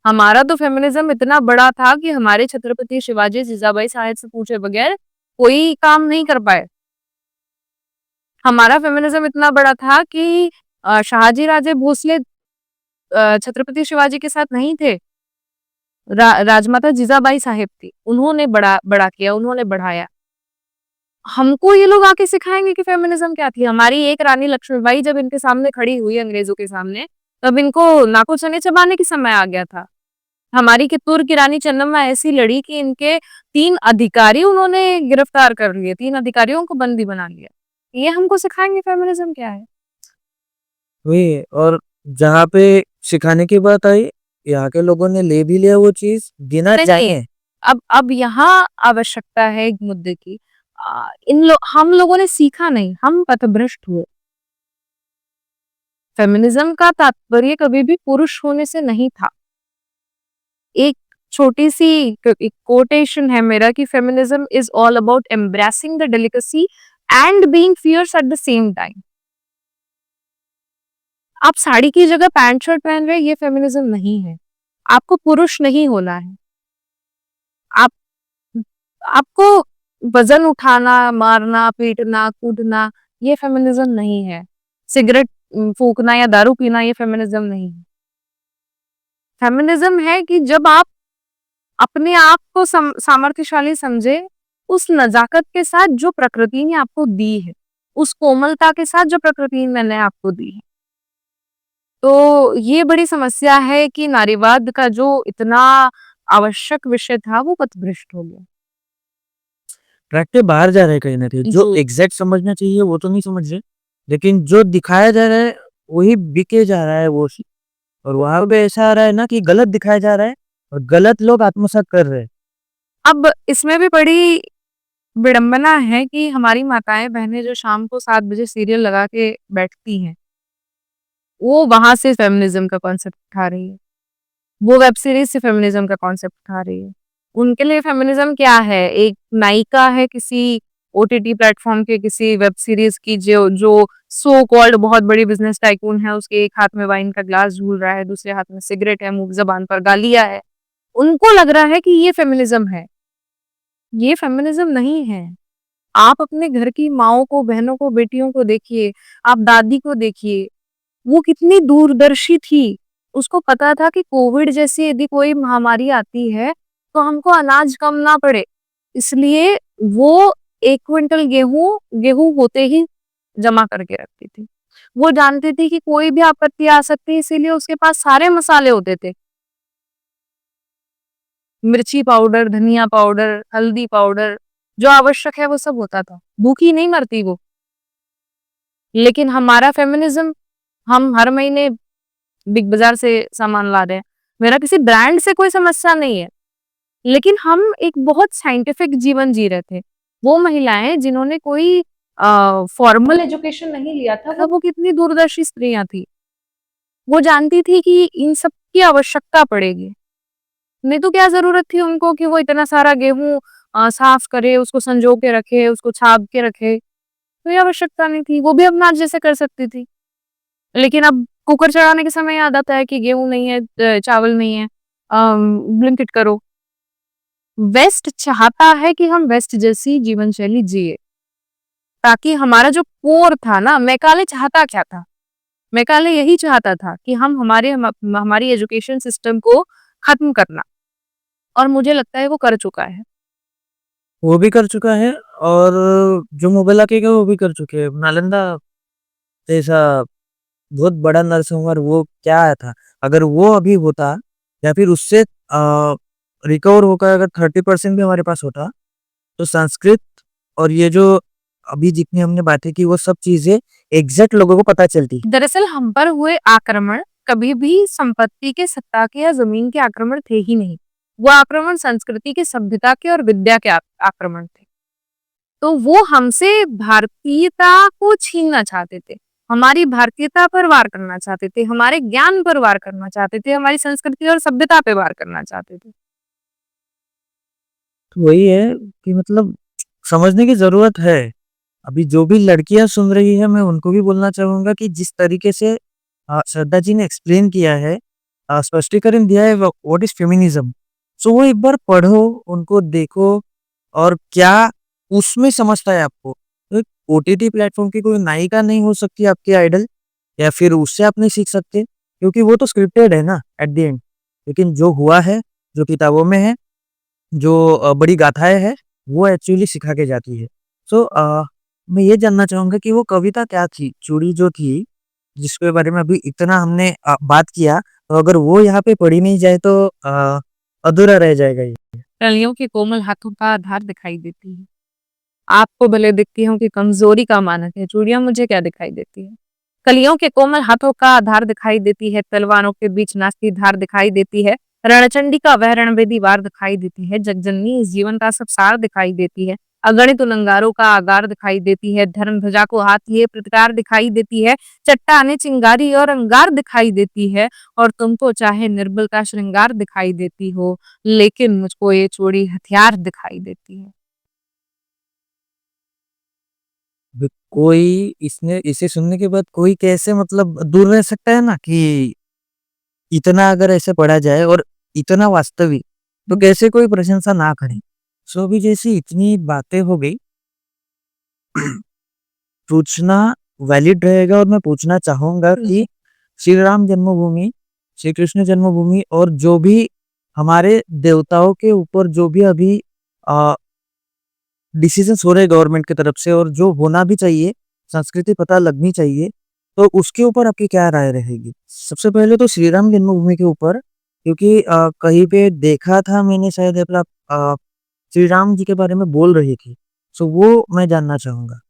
हमारा तो फेमिनिज्म इतना बड़ा था कि हमारे छत्रपति शिवाजी जीजाबाई साहेब से पूछे बगैर कोई काम नहीं कर पाए। हमारा फेमिनिज्म इतना बड़ा था कि शहाजी राजे भोसले छत्रपति शिवाजी के साथ नहीं थे। राजमाता जिजाबाई साहेब थी, उन्होंने बड़ा किया, उन्होंने बढ़ाया। हमको ये लोग आके सिखाएंगे कि फेमिनिज्म क्या थी। हमारी एक रानी लक्ष्मीबाई जब इनके सामने खड़ी हुई अंग्रेजों के सामने, तब इनको नाको चने चबाने की समय आ गया था। हमारी कित्तूर की रानी चन्नम्मा ऐसी लड़ी कि इनके 3 अधिकारी उन्होंने गिरफ्तार कर लिए, 3 अधिकारियों को बंदी बना लिया। ये हमको सिखाएंगे फेमिनिज्म क्या है। वही, और जहाँ पे सिखाने की बात आई, यहाँ के लोगों ने ले भी लिया वो चीज, गिना नहीं, चाहिए। अब यहाँ आवश्यकता है एक मुद्दे की। हम लोगों ने सीखा नहीं, हम पथभ्रष्ट हुए। फेमिनिज्म का तात्पर्य कभी भी पुरुष होने से नहीं था। एक छोटी सी एक कोटेशन है मेरा कि feminism is all about embracing the delicacy and being fierce at the same time. आप साड़ी की जगह पैंट शर्ट पहन रहे, ये फेमिनिज्म नहीं है। आपको पुरुष नहीं होना है। आप आपको वजन उठाना, मारना, पीटना, कूटना, ये फेमिनिज्म नहीं है। सिगरेट फूकना या दारू पीना, ये फेमिनिज्म नहीं है। फेमिनिज्म है कि जब आप अपने आप को सामर्थ्यशाली समझे, उस नजाकत के साथ जो प्रकृति ने आपको दी है, उस कोमलता के साथ जो प्रकृति ने आपको दी है। तो ये बड़ी समस्या है कि नारीवाद का जो इतना आवश्यक विषय था, वो पथभ्रष्ट हो गया। ट्रैक के बाहर जा रहे हैं कहीं ना कहीं। जो जी। एग्जैक्ट समझना चाहिए वो तो नहीं समझ रहे, लेकिन जो दिखाया जा रहा है वही बिके जा रहा है वो। और वहां पे ऐसा आ रहा है ना कि गलत दिखाया जा रहा है और गलत लोग आत्मसात कर रहे हैं। अब इसमें भी बड़ी विडंबना है कि हमारी माताएं बहनें जो शाम को 7 बजे सीरियल लगा के बैठती हैं, वो वहां से फेमिनिज्म का कॉन्सेप्ट उठा रही है। वो वेब सीरीज से फेमिनिज्म का कॉन्सेप्ट उठा रही है। उनके लिए फेमिनिज्म क्या है? एक नायिका है किसी ओटीटी प्लेटफॉर्म के किसी वेब सीरीज की, जो जो सो कॉल्ड बहुत बड़ी बिजनेस टाइकून है, उसके एक हाथ में वाइन का ग्लास झूल रहा है, दूसरे हाथ में सिगरेट है, मुंह जबान पर गालियां है। उनको लग रहा है कि ये फेमिनिज्म है। ये फेमिनिज्म नहीं है। आप अपने घर की माओ को, बहनों को, बेटियों को देखिए, आप दादी को देखिए, वो कितनी दूरदर्शी थी। उसको पता था कि कोविड जैसी यदि कोई महामारी आती है तो हमको अनाज कम ना पड़े, इसलिए वो 1 क्विंटल गेहूं होते ही जमा करके रखती थी। वो जानती थी कि कोई भी आपत्ति आ सकती है, इसीलिए उसके पास सारे मसाले होते थे। मिर्ची पाउडर, धनिया पाउडर, हल्दी पाउडर, जो आवश्यक है वो सब होता था। भूखी नहीं मरती वो। लेकिन हमारा फेमिनिज्म, हम हर महीने बिग बाजार से सामान ला रहे हैं। मेरा किसी ब्रांड से कोई समस्या नहीं है, लेकिन हम एक बहुत साइंटिफिक जीवन जी रहे थे। वो महिलाएं जिन्होंने कोई फॉर्मल एजुकेशन नहीं लिया था, वो कितनी दूरदर्शी स्त्रियां थी। वो जानती थी कि इन सब की आवश्यकता पड़ेगी। नहीं तो क्या जरूरत थी उनको कि वो इतना सारा गेहूं साफ करे, उसको संजो के रखे, उसको छाप के रखे। कोई आवश्यकता नहीं थी। वो भी अपना जैसे कर सकती थी। लेकिन अब कुकर चढ़ाने के समय याद आता है कि गेहूं नहीं है, चावल नहीं है, ब्लिंकिट करो। वेस्ट चाहता है कि हम वेस्ट जैसी जीवन शैली जिए, ताकि हमारा जो कोर था ना, मैकाले चाहता क्या था? मैकाले यही चाहता था कि हमारी एजुकेशन सिस्टम को खत्म करना, और मुझे लगता है वो कर चुका है। वो भी कर चुका है और जो मोबाइल के वो भी कर चुके हैं। नालंदा जैसा बहुत बड़ा नरसंहार वो क्या आया था, अगर वो अभी होता या फिर उससे रिकवर होकर अगर 30% भी हमारे पास होता, तो संस्कृत और ये जो अभी जितनी हमने बातें की वो सब चीजें एग्जैक्ट लोगों को पता चलती। दरअसल हम पर हुए आक्रमण कभी भी संपत्ति के, सत्ता के या जमीन के आक्रमण थे ही नहीं। वो आक्रमण संस्कृति के, सभ्यता के और विद्या के आक्रमण थे। तो वो हमसे भारतीयता को छीनना चाहते थे, हमारी भारतीयता पर वार करना चाहते थे, हमारे ज्ञान पर वार करना चाहते थे, हमारी संस्कृति और सभ्यता पे वार करना चाहते थे। तो वही है कि मतलब समझने की जरूरत है। अभी जो भी लड़कियां सुन रही है, मैं उनको भी बोलना चाहूंगा कि जिस तरीके से श्रद्धा जी ने एक्सप्लेन किया है, स्पष्टीकरण दिया है व्हाट इज फेमिनिज्म, सो वो एक बार पढ़ो, उनको देखो और क्या उसमें समझता है आपको। तो ओटीटी प्लेटफॉर्म की कोई नायिका नहीं हो सकती आपकी आइडल, या फिर उससे आप नहीं सीख सकते, क्योंकि वो तो स्क्रिप्टेड है ना एट द एंड। लेकिन जो हुआ है, जो किताबों में है, जो बड़ी गाथाएं हैं, वो एक्चुअली सिखा के जाती है। सो मैं ये जानना चाहूंगा कि वो कविता क्या थी, चूड़ी जो थी, जिसके बारे में अभी इतना हमने बात किया, तो अगर वो यहाँ पे पढ़ी नहीं जाए तो अधूरा रह जाएगा ये। कलियों के कोमल हाथों का आधार दिखाई देती है। आपको भले दिखती हूँ कि कमजोरी का मानक है, चूड़ियां मुझे क्या दिखाई देती है। कलियों के कोमल हाथों का आधार दिखाई देती है, तलवारों के बीच नाचती धार दिखाई देती है, रणचंडी का वह रणवेदी वार दिखाई देती है, जगजननी इस जीवन का सब सार दिखाई देती है। अगणित उल्लंघारों का आगार दिखाई देती है, धर्म ध्वजा को हाथ लिए प्रतिकार दिखाई देती है, चट्टाने चिंगारी और अंगार दिखाई देती है, और तुमको चाहे निर्बल का श्रृंगार दिखाई देती हो, लेकिन मुझको ये चोरी हथियार दिखाई देती है। कोई इसने इसे सुनने के बाद कोई कैसे मतलब दूर रह सकता है ना कि इतना अगर ऐसे पढ़ा जाए और इतना वास्तविक, तो कैसे कोई प्रशंसा ना करे। सो अभी जैसी इतनी बातें हो गई, पूछना वैलिड रहेगा और मैं पूछना चाहूंगा कि श्री राम जन्मभूमि, श्री कृष्ण जन्मभूमि और जो भी हमारे देवताओं के ऊपर जो भी अभी डिसीजंस हो रहे हैं गवर्नमेंट की तरफ से और जो होना भी चाहिए, संस्कृति पता लगनी चाहिए, तो उसके ऊपर आपकी क्या राय रहेगी? सबसे पहले तो श्री राम जन्मभूमि के ऊपर, क्योंकि कहीं पे देखा था मैंने शायद अपना श्री राम जी के बारे में बोल रही थी, सो वो मैं जानना चाहूंगा।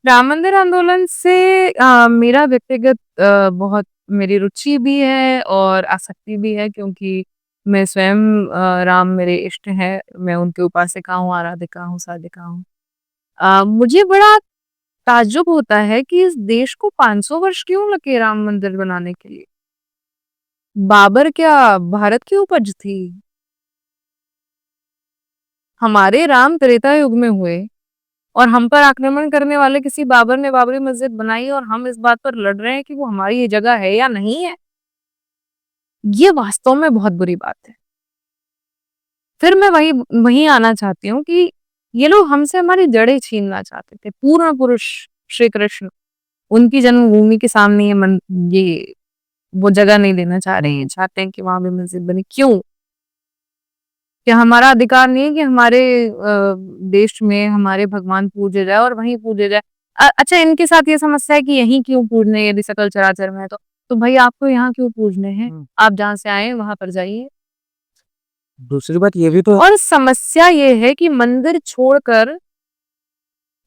राम मंदिर आंदोलन से मेरा व्यक्तिगत बहुत मेरी रुचि भी है और आसक्ति भी है, क्योंकि मैं स्वयं राम मेरे इष्ट हैं, मैं उनके उपासिका हूँ, आराधिका हूँ, साधिका हूँ। मुझे बड़ा ताज्जुब होता है कि इस देश को 500 वर्ष क्यों लगे राम मंदिर बनाने के लिए? बाबर क्या भारत की उपज थी? हमारे राम त्रेता युग में हुए और हम पर आक्रमण करने वाले किसी बाबर ने बाबरी मस्जिद बनाई और हम इस बात पर लड़ रहे हैं कि वो हमारी ये जगह है या नहीं है। ये वास्तव में बहुत बुरी बात है। फिर मैं वही आना चाहती हूँ कि ये लोग हमसे हमारी जड़ें छीनना चाहते थे। पूर्ण पुरुष श्री कृष्ण, उनकी जन्मभूमि के सामने ये वो जगह नहीं देना चाह रहे हैं, चाहते हैं कि वहां भी मस्जिद बने। क्यों? क्या हमारा अधिकार नहीं है कि हमारे देश में हमारे भगवान पूजे जाए और वहीं पूजे जाए? अच्छा, इनके साथ ये समस्या है कि यहीं क्यों पूजने, यदि सकल चराचर में है तो भाई आपको यहाँ क्यों पूजने हैं? आप जहाँ से आए वहां पर जाइए। दूसरी बात ये भी तो और समस्या ये है कि मंदिर छोड़कर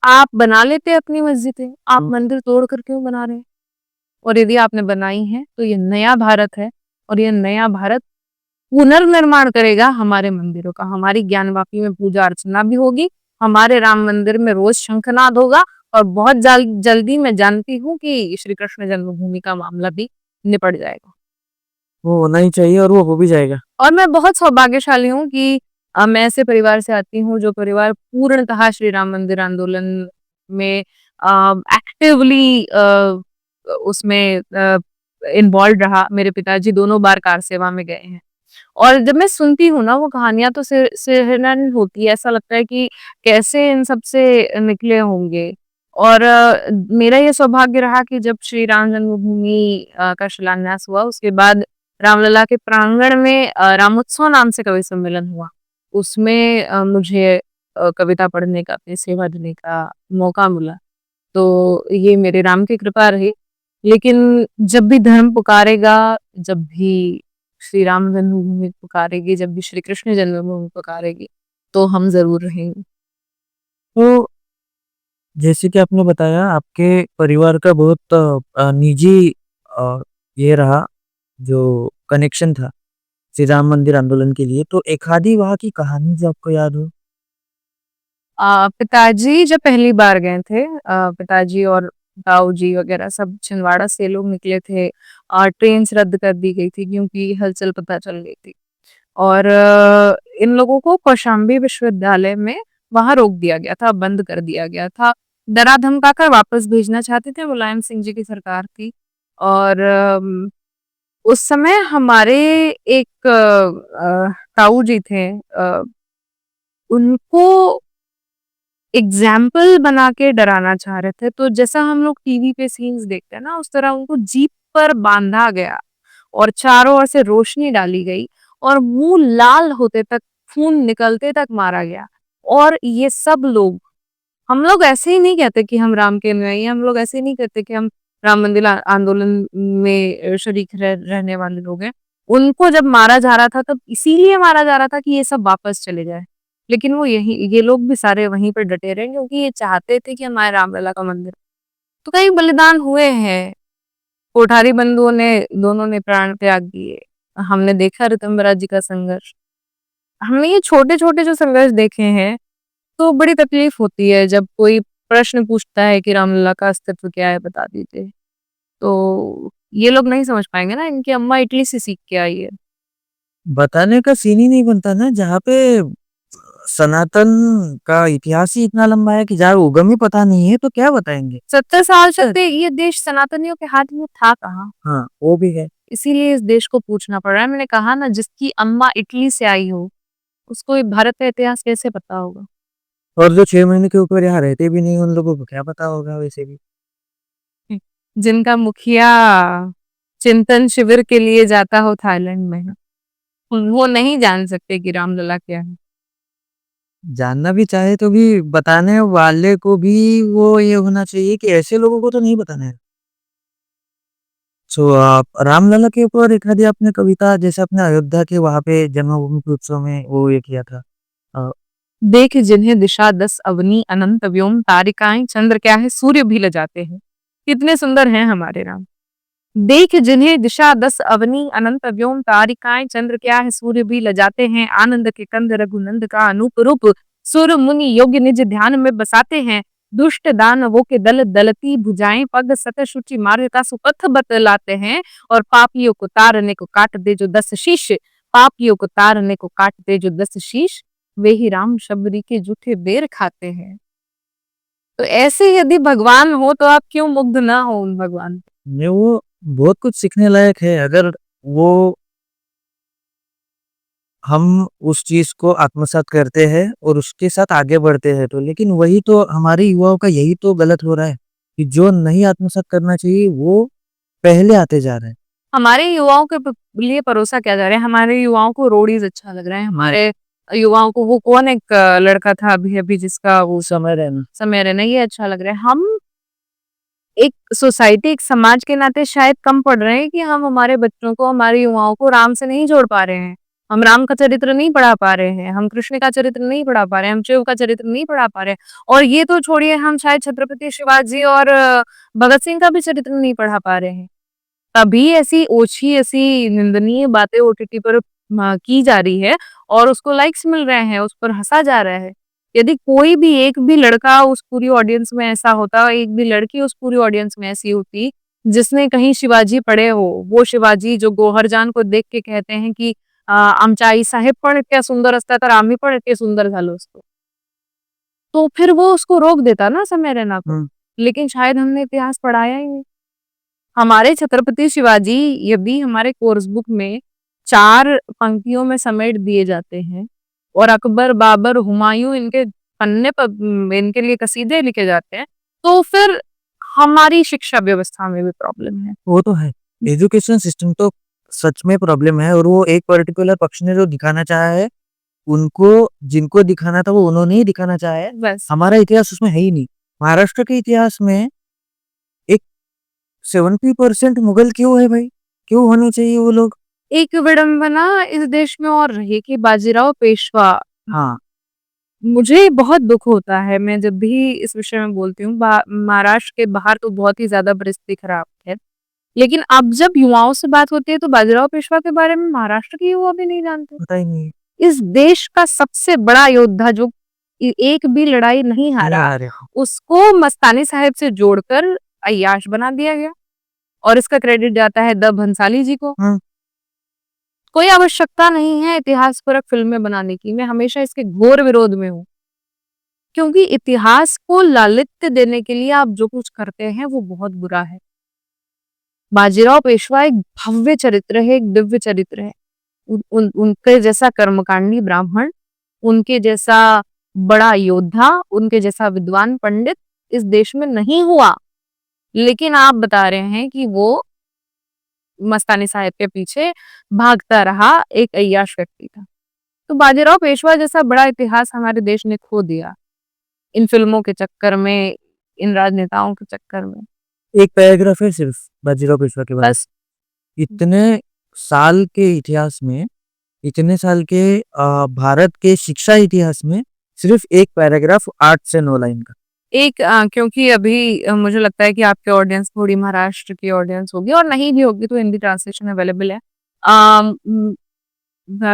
आप बना लेते अपनी मस्जिदें, आप मंदिर तोड़कर क्यों बना रहे हैं? और यदि आपने बनाई है तो ये नया भारत है, और ये नया भारत पुनर्निर्माण करेगा हमारे मंदिरों का। हमारी ज्ञानवापी में पूजा अर्चना भी होगी, हमारे राम मंदिर में रोज शंखनाद होगा, और बहुत जल्दी मैं जानती हूँ कि श्री कृष्ण जन्मभूमि का मामला भी निपट जाएगा। वो होना ही चाहिए और वो हो भी जाएगा। और मैं बहुत सौभाग्यशाली हूँ कि मैं ऐसे परिवार से आती हूँ जो परिवार पूर्णतः श्री राम मंदिर आंदोलन में एक्टिवली उसमें इन्वॉल्व रहा। मेरे पिताजी दोनों बार कार सेवा में गए हैं, और जब मैं सुनती हूँ ना वो कहानियां तो सिरहरन होती है। ऐसा लगता है कि कैसे इन सब से निकले होंगे। और मेरा ये सौभाग्य रहा कि जब श्री राम जन्मभूमि का शिलान्यास हुआ, उसके बाद रामलला के प्रांगण में रामोत्सव नाम से कवि सम्मेलन हुआ। उसमें मुझे कविता पढ़ने का, अपनी सेवा देने का मौका मिला। तो ये मेरे राम की कृपा रही। लेकिन जब भी धर्म पुकारेगा, जब भी श्री राम जन्मभूमि पुकारेगी, जब भी श्री कृष्ण जन्मभूमि पुकारेगी, तो हम जरूर रहेंगे। तो जैसे कि आपने बताया आपके परिवार का बहुत निजी ये रहा जो कनेक्शन था श्री राम मंदिर आंदोलन के लिए, तो एक आधी वहाँ की कहानी जो आपको याद हो? पिताजी जब पहली बार गए थे, पिताजी और ताऊ जी वगैरह सब छिंदवाड़ा से लोग निकले थे। ट्रेन रद्द कर दी गई थी क्योंकि हलचल पता चल गई थी, और इन लोगों को कौशाम्बी विश्वविद्यालय में वहां रोक दिया गया था, बंद कर दिया गया था। डरा धमका कर वापस भेजना चाहते थे, मुलायम सिंह जी की सरकार थी। और उस समय हमारे एक ताऊ जी थे, उनको एग्जाम्पल बना के डराना चाह रहे थे। तो जैसा हम लोग टीवी पे सीन्स देखते हैं ना, उस तरह उनको जीप पर बांधा गया और चारों ओर से रोशनी डाली गई और मुंह लाल होते तक, खून निकलते तक मारा गया। और ये सब लोग, हम लोग ऐसे ही नहीं कहते कि हम राम के अनुयायी हैं, हम लोग ऐसे ही नहीं कहते कि हम राम मंदिर आंदोलन में शरीक रहने वाले लोग हैं। उनको जब मारा जा रहा था तब इसीलिए मारा जा रहा था कि ये सब वापस चले जाए। लेकिन वो ये लोग भी सारे वहीं पर डटे रहे, क्योंकि ये चाहते थे कि हमारे रामलला का मंदिर। तो कई बलिदान हुए हैं, कोठारी बंधुओं ने, दोनों ने प्राण त्याग दिए। हमने देखा ऋतंबरा जी का संघर्ष। हमने ये छोटे छोटे जो संघर्ष देखे हैं, तो बड़ी तकलीफ होती है जब कोई प्रश्न पूछता है कि रामलला का अस्तित्व क्या है, बता दीजिए। तो ये लोग नहीं समझ पाएंगे ना, इनकी अम्मा इटली से सीख के आई है। बताने का सीन ही नहीं बनता ना, जहाँ पे सनातन का इतिहास ही इतना लंबा है कि जहाँ उगम ही पता नहीं है तो क्या बताएंगे। 70 साल से ये देश सनातनियों के हाथ में था कहाँ? हाँ, वो भी है। इसीलिए इस देश को पूछना पड़ रहा है। मैंने कहा ना, जिसकी अम्मा इटली से आई हो, उसको ये भारत का इतिहास कैसे पता होगा? और जो 6 महीने के ऊपर यहाँ रहते भी नहीं, उन लोगों को क्या पता होगा वैसे भी। जिनका मुखिया चिंतन शिविर के लिए जाता हो थाईलैंड में, वो नहीं जान सकते कि रामलला क्या है। जानना भी चाहे तो भी बताने वाले को भी वो ये होना चाहिए कि ऐसे लोगों को तो नहीं बताना है। सो रामलला के ऊपर एखादी आपने कविता, जैसे आपने अयोध्या के वहाँ पे जन्मभूमि के उत्सव में वो ये किया था। अ, देख जिन्हें दिशा 10 अवनी अनंत व्योम तारिकाएं चंद्र क्या है सूर्य भी लजाते हैं। कितने सुंदर हैं हमारे राम। देख जिन्हें दिशा 10 अवनी अनंत व्योम तारिकाएं चंद्र क्या है सूर्य भी लजाते हैं। आनंद के कंद रघुनंद का अनूप रूप सुर मुनि योग्य निज ध्यान में बसाते हैं। दुष्ट दानवों के दल दलती भुजाएं पग सत शुचि मार्ग का सुपथ बतलाते हैं। और पापियों को तारने को काट दे जो 10 शीश, पापियों को तारने को काट दे जो 10 शीश, वे ही राम शबरी के जूठे बेर खाते हैं। तो ऐसे यदि भगवान हो तो आप क्यों मुग्ध ना हो उन भगवान पे? में वो बहुत कुछ सीखने लायक है, अगर वो हम उस चीज़ को आत्मसात करते हैं और उसके साथ आगे बढ़ते हैं तो। लेकिन वही तो हमारे युवाओं का यही तो गलत हो रहा है कि जो नहीं आत्मसात करना चाहिए वो पहले आते जा रहे हैं। हमारे युवाओं के लिए परोसा क्या जा रहा है? हमारे युवाओं को रोडीज अच्छा लग रहा है, हमारे युवाओं को वो कौन एक लड़का था अभी अभी जिसका वो समय रहना। समय रहना, ये अच्छा लग रहा है। हम एक सोसाइटी, एक समाज के नाते शायद कम पड़ रहे हैं कि हम हमारे बच्चों को, हमारे युवाओं को राम से नहीं जोड़ पा रहे हैं। हम राम का चरित्र नहीं पढ़ा पा रहे हैं, हम कृष्ण का चरित्र नहीं पढ़ा पा रहे हैं, हम शिव का चरित्र नहीं पढ़ा पा रहे हैं। और ये तो छोड़िए, हम शायद छत्रपति शिवाजी और भगत सिंह का भी चरित्र नहीं पढ़ा पा रहे हैं। तभी ऐसी ओछी, ऐसी निंदनीय बातें ओटीटी पर की जा रही है और उसको लाइक्स मिल रहे हैं, उस पर हंसा जा रहा है। यदि कोई भी एक भी लड़का उस पूरी ऑडियंस में ऐसा होता, एक भी लड़की उस पूरी ऑडियंस में ऐसी होती जिसने कहीं शिवाजी पढ़े हो, वो शिवाजी जो गोहरजान को देख के कहते हैं कि आमच्या आई साहेब पण इतक्या सुंदर असतात तर आम्ही पण इतके सुंदर झालो असतो, तो फिर वो उसको रोक देता ना समय रैना को। लेकिन शायद हमने इतिहास पढ़ाया ही नहीं। हमारे छत्रपति शिवाजी यदि हमारे कोर्स बुक में 4 पंक्तियों में समेट दिए जाते हैं और अकबर, बाबर, हुमायूं इनके पन्ने पर इनके लिए कसीदे लिखे जाते हैं, तो फिर हमारी शिक्षा व्यवस्था में भी प्रॉब्लम है। वो तो है। एजुकेशन सिस्टम तो सच में प्रॉब्लम है, और वो एक पर्टिकुलर पक्ष ने जो दिखाना चाहा है, उनको जिनको दिखाना था वो उन्होंने ही दिखाना चाहा है। बस हमारा इतिहास उसमें है ही नहीं। महाराष्ट्र के इतिहास में एक 70% मुगल क्यों है भाई? क्यों होने चाहिए वो लोग? एक विडंबना इस देश में और रही कि बाजीराव पेशवा, हाँ, मुझे बहुत दुख होता है मैं जब भी इस विषय में बोलती हूँ। महाराष्ट्र के बाहर तो बहुत ही ज्यादा परिस्थिति खराब है, लेकिन अब जब युवाओं से बात होती है तो बाजीराव पेशवा के बारे में महाराष्ट्र के युवा भी नहीं जानते। पता ही नहीं। इस देश का सबसे बड़ा योद्धा जो एक भी लड़ाई नहीं हारा, अरे उसको मस्तानी साहब से जोड़कर अय्याश बना दिया गया और इसका क्रेडिट जाता है द भंसाली जी को। कोई आवश्यकता नहीं है इतिहास परक फिल्में बनाने की। मैं हमेशा इसके घोर विरोध में हूँ, क्योंकि इतिहास को लालित्य देने के लिए आप जो कुछ करते हैं वो बहुत बुरा है। बाजीराव पेशवा एक भव्य चरित्र है, एक दिव्य चरित्र है। उनके जैसा कर्मकांडी ब्राह्मण, उनके जैसा बड़ा योद्धा, उनके जैसा विद्वान पंडित इस देश में नहीं हुआ। लेकिन आप बता रहे हैं कि वो मस्तानी साहब के पीछे भागता रहा, एक अय्याश व्यक्ति था। तो बाजीराव पेशवा जैसा बड़ा इतिहास हमारे देश ने खो दिया इन फिल्मों के चक्कर में, इन राजनेताओं के चक्कर में। एक पैराग्राफ है सिर्फ बाजीराव पेशवा के बारे में। बस इतने साल के इतिहास में, इतने साल के भारत के शिक्षा इतिहास में सिर्फ एक पैराग्राफ 8 से 9 लाइन का। एक क्योंकि अभी मुझे लगता है कि आपके ऑडियंस थोड़ी महाराष्ट्र की ऑडियंस होगी, और नहीं भी होगी तो हिंदी ट्रांसलेशन अवेलेबल है।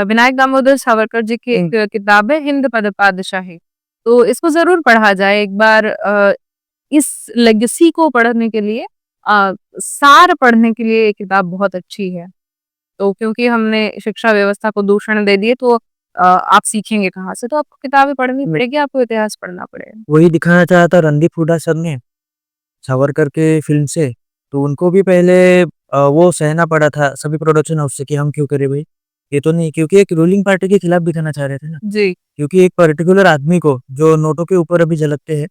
विनायक दामोदर सावरकर जी की एक किताब है हिंद पद पादशाही, तो इसको ज़रूर पढ़ा जाए एक बार। इस लेगेसी को पढ़ने के लिए सार पढ़ने के लिए ये किताब बहुत अच्छी है। तो क्योंकि हमने शिक्षा व्यवस्था को दूषण दे दिए तो आप सीखेंगे कहाँ से? तो आपको किताबें पढ़नी पड़ेगी, आपको इतिहास पढ़ना पड़ेगा। वही दिखाना चाहा था रणदीप हुडा सर ने सावरकर के फ़िल्म से, तो उनको भी पहले वो सहना पड़ा था सभी प्रोडक्शन हाउस से कि हम क्यों करें भई? ये तो नहीं, क्योंकि एक रूलिंग पार्टी के खिलाफ दिखाना चाह रहे थे ना। जी। क्योंकि एक पर्टिकुलर आदमी को जो नोटों के ऊपर अभी झलकते हैं,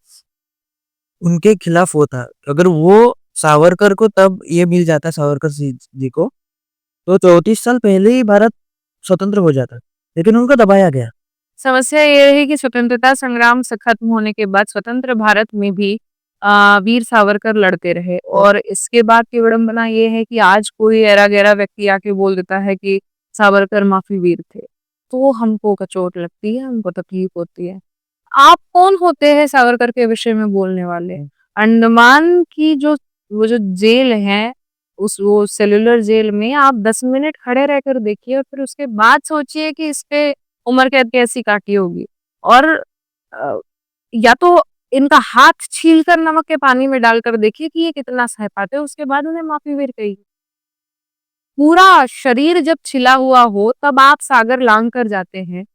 उनके खिलाफ वो था। अगर वो सावरकर को तब ये मिल जाता सावरकर जी को, तो 34 साल पहले ही भारत स्वतंत्र हो जाता। लेकिन उनको दबाया गया। समस्या ये है कि स्वतंत्रता संग्राम से खत्म होने के बाद स्वतंत्र भारत में भी वीर सावरकर लड़ते रहे और इसके बाद की विडंबना ये है कि आज कोई ऐरा-गैरा व्यक्ति आके बोल देता है कि सावरकर माफी वीर थे। तो हमको कचोट लगती है, हमको तकलीफ होती है। आप कौन होते हैं सावरकर के विषय में बोलने वाले? अंडमान की जो वो जो जेल है, उस वो सेल्युलर जेल में आप 10 मिनट खड़े रहकर देखिए और फिर उसके बाद सोचिए कि इस पे उम्र कैद कैसी काटी होगी। और अ, या तो इनका हाथ छीलकर नमक के पानी में डालकर देखिए कि ये कितना सह पाते हैं, उसके बाद उन्हें माफी वीर कहिए। पूरा शरीर जब छिला हुआ हो तब आप सागर लांघ कर जाते हैं।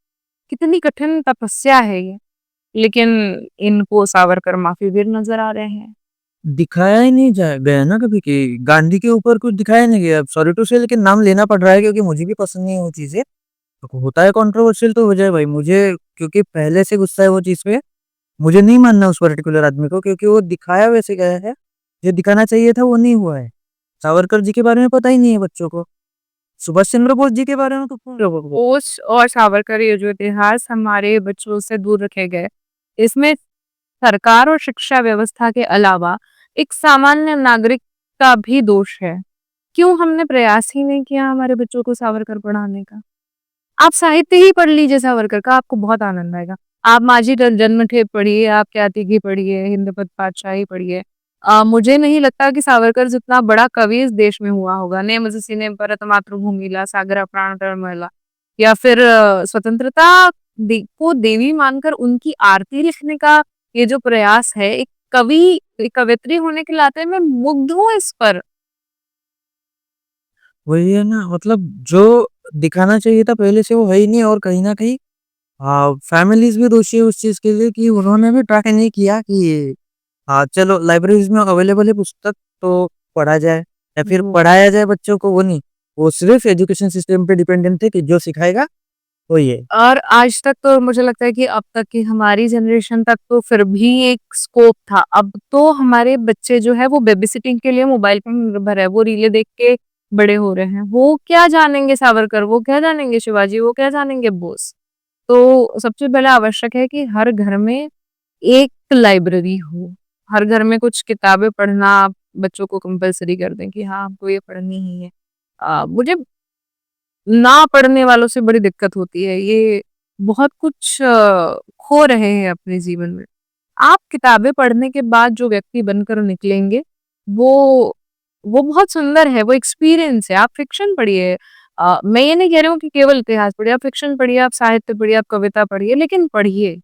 कितनी कठिन तपस्या है ये। लेकिन इनको सावरकर माफी वीर नजर आ रहे हैं। दिखाया ही नहीं गया ना कभी कि गांधी के ऊपर कुछ दिखाया नहीं गया। सॉरी टू से, लेकिन नाम लेना पड़ रहा है क्योंकि मुझे भी पसंद नहीं है वो चीज़ें। तो होता है कंट्रोवर्शियल तो हो जाए भाई, मुझे क्योंकि पहले से गुस्सा है वो चीज़ पे। मुझे नहीं मानना उस पर्टिकुलर आदमी को क्योंकि वो दिखाया वैसे गया है। जो दिखाना चाहिए था वो नहीं हुआ है। सावरकर जी के बारे में पता ही नहीं है बच्चों को। सुभाष चंद्र बोस जी के बारे में तो कौन लोगों को। बोस और सावरकर ये जो इतिहास हमारे बच्चों से दूर रखे गए, इसमें सरकार और शिक्षा व्यवस्था के अलावा एक सामान्य नागरिक का भी दोष है। क्यों हमने प्रयास ही नहीं किया हमारे बच्चों को सावरकर पढ़ाने का? आप साहित्य ही पढ़ लीजिए सावरकर का, आपको बहुत आनंद आएगा। आप माझी जन्मठेप पढ़िए, आप त्यातिगी पढ़िए, हिंदपत पातशाही पढ़िए। मुझे नहीं लगता कि सावरकर जितना बड़ा कवि इस देश में हुआ होगा। नेमजसीने परत मातृभूमिला सागरा प्राण तळमळला या फिर स्वतंत्रता को देवी मानकर उनकी आरती लिखने का ये जो प्रयास है, एक कवि, एक कवयित्री होने के नाते मैं मुग्ध हूँ इस पर। वही है ना, मतलब जो दिखाना चाहिए था पहले से वो है ही नहीं। और कहीं न कहीं फैमिलीज़ भी दोषी है उस चीज़ के लिए कि उन्होंने भी ट्राई नहीं किया कि चलो लाइब्रेरीज़ में अवेलेबल है पुस्तक तो पढ़ा जाए या फिर हम्म। पढ़ाया जाए बच्चों को, वो नहीं। वो सिर्फ़ एजुकेशन सिस्टम पे डिपेंडेंट थे कि जो सिखाएगा वही है। और आज तक तो मुझे लगता है कि अब तक की हमारी जनरेशन तक तो फिर भी एक स्कोप था। अब तो हमारे बच्चे जो है वो बेबीसिटिंग के लिए मोबाइल पे निर्भर है। वो रीलें देख के बड़े हो रहे हैं। वो क्या जानेंगे सावरकर, वो क्या जानेंगे शिवाजी, वो क्या जानेंगे बोस। तो सबसे पहले आवश्यक है कि हर घर में एक लाइब्रेरी हो। हर घर में कुछ किताबें पढ़ना आप बच्चों को कंपल्सरी कर दें कि हाँ, हमको ये पढ़नी ही है। मुझे ना पढ़ने वालों से बड़ी दिक्कत होती है। ये बहुत कुछ खो रहे हैं अपने जीवन में। आप किताबें पढ़ने के बाद जो व्यक्ति बनकर निकलेंगे, वो वो बहुत सुंदर है, वो एक्सपीरियंस है। आप फ़िक्शन पढ़िए। मैं ये नहीं कह रही हूँ कि केवल इतिहास पढ़िए, आप फ़िक्शन पढ़िए, आप साहित्य पढ़िए, आप कविता पढ़िए, लेकिन पढ़िए।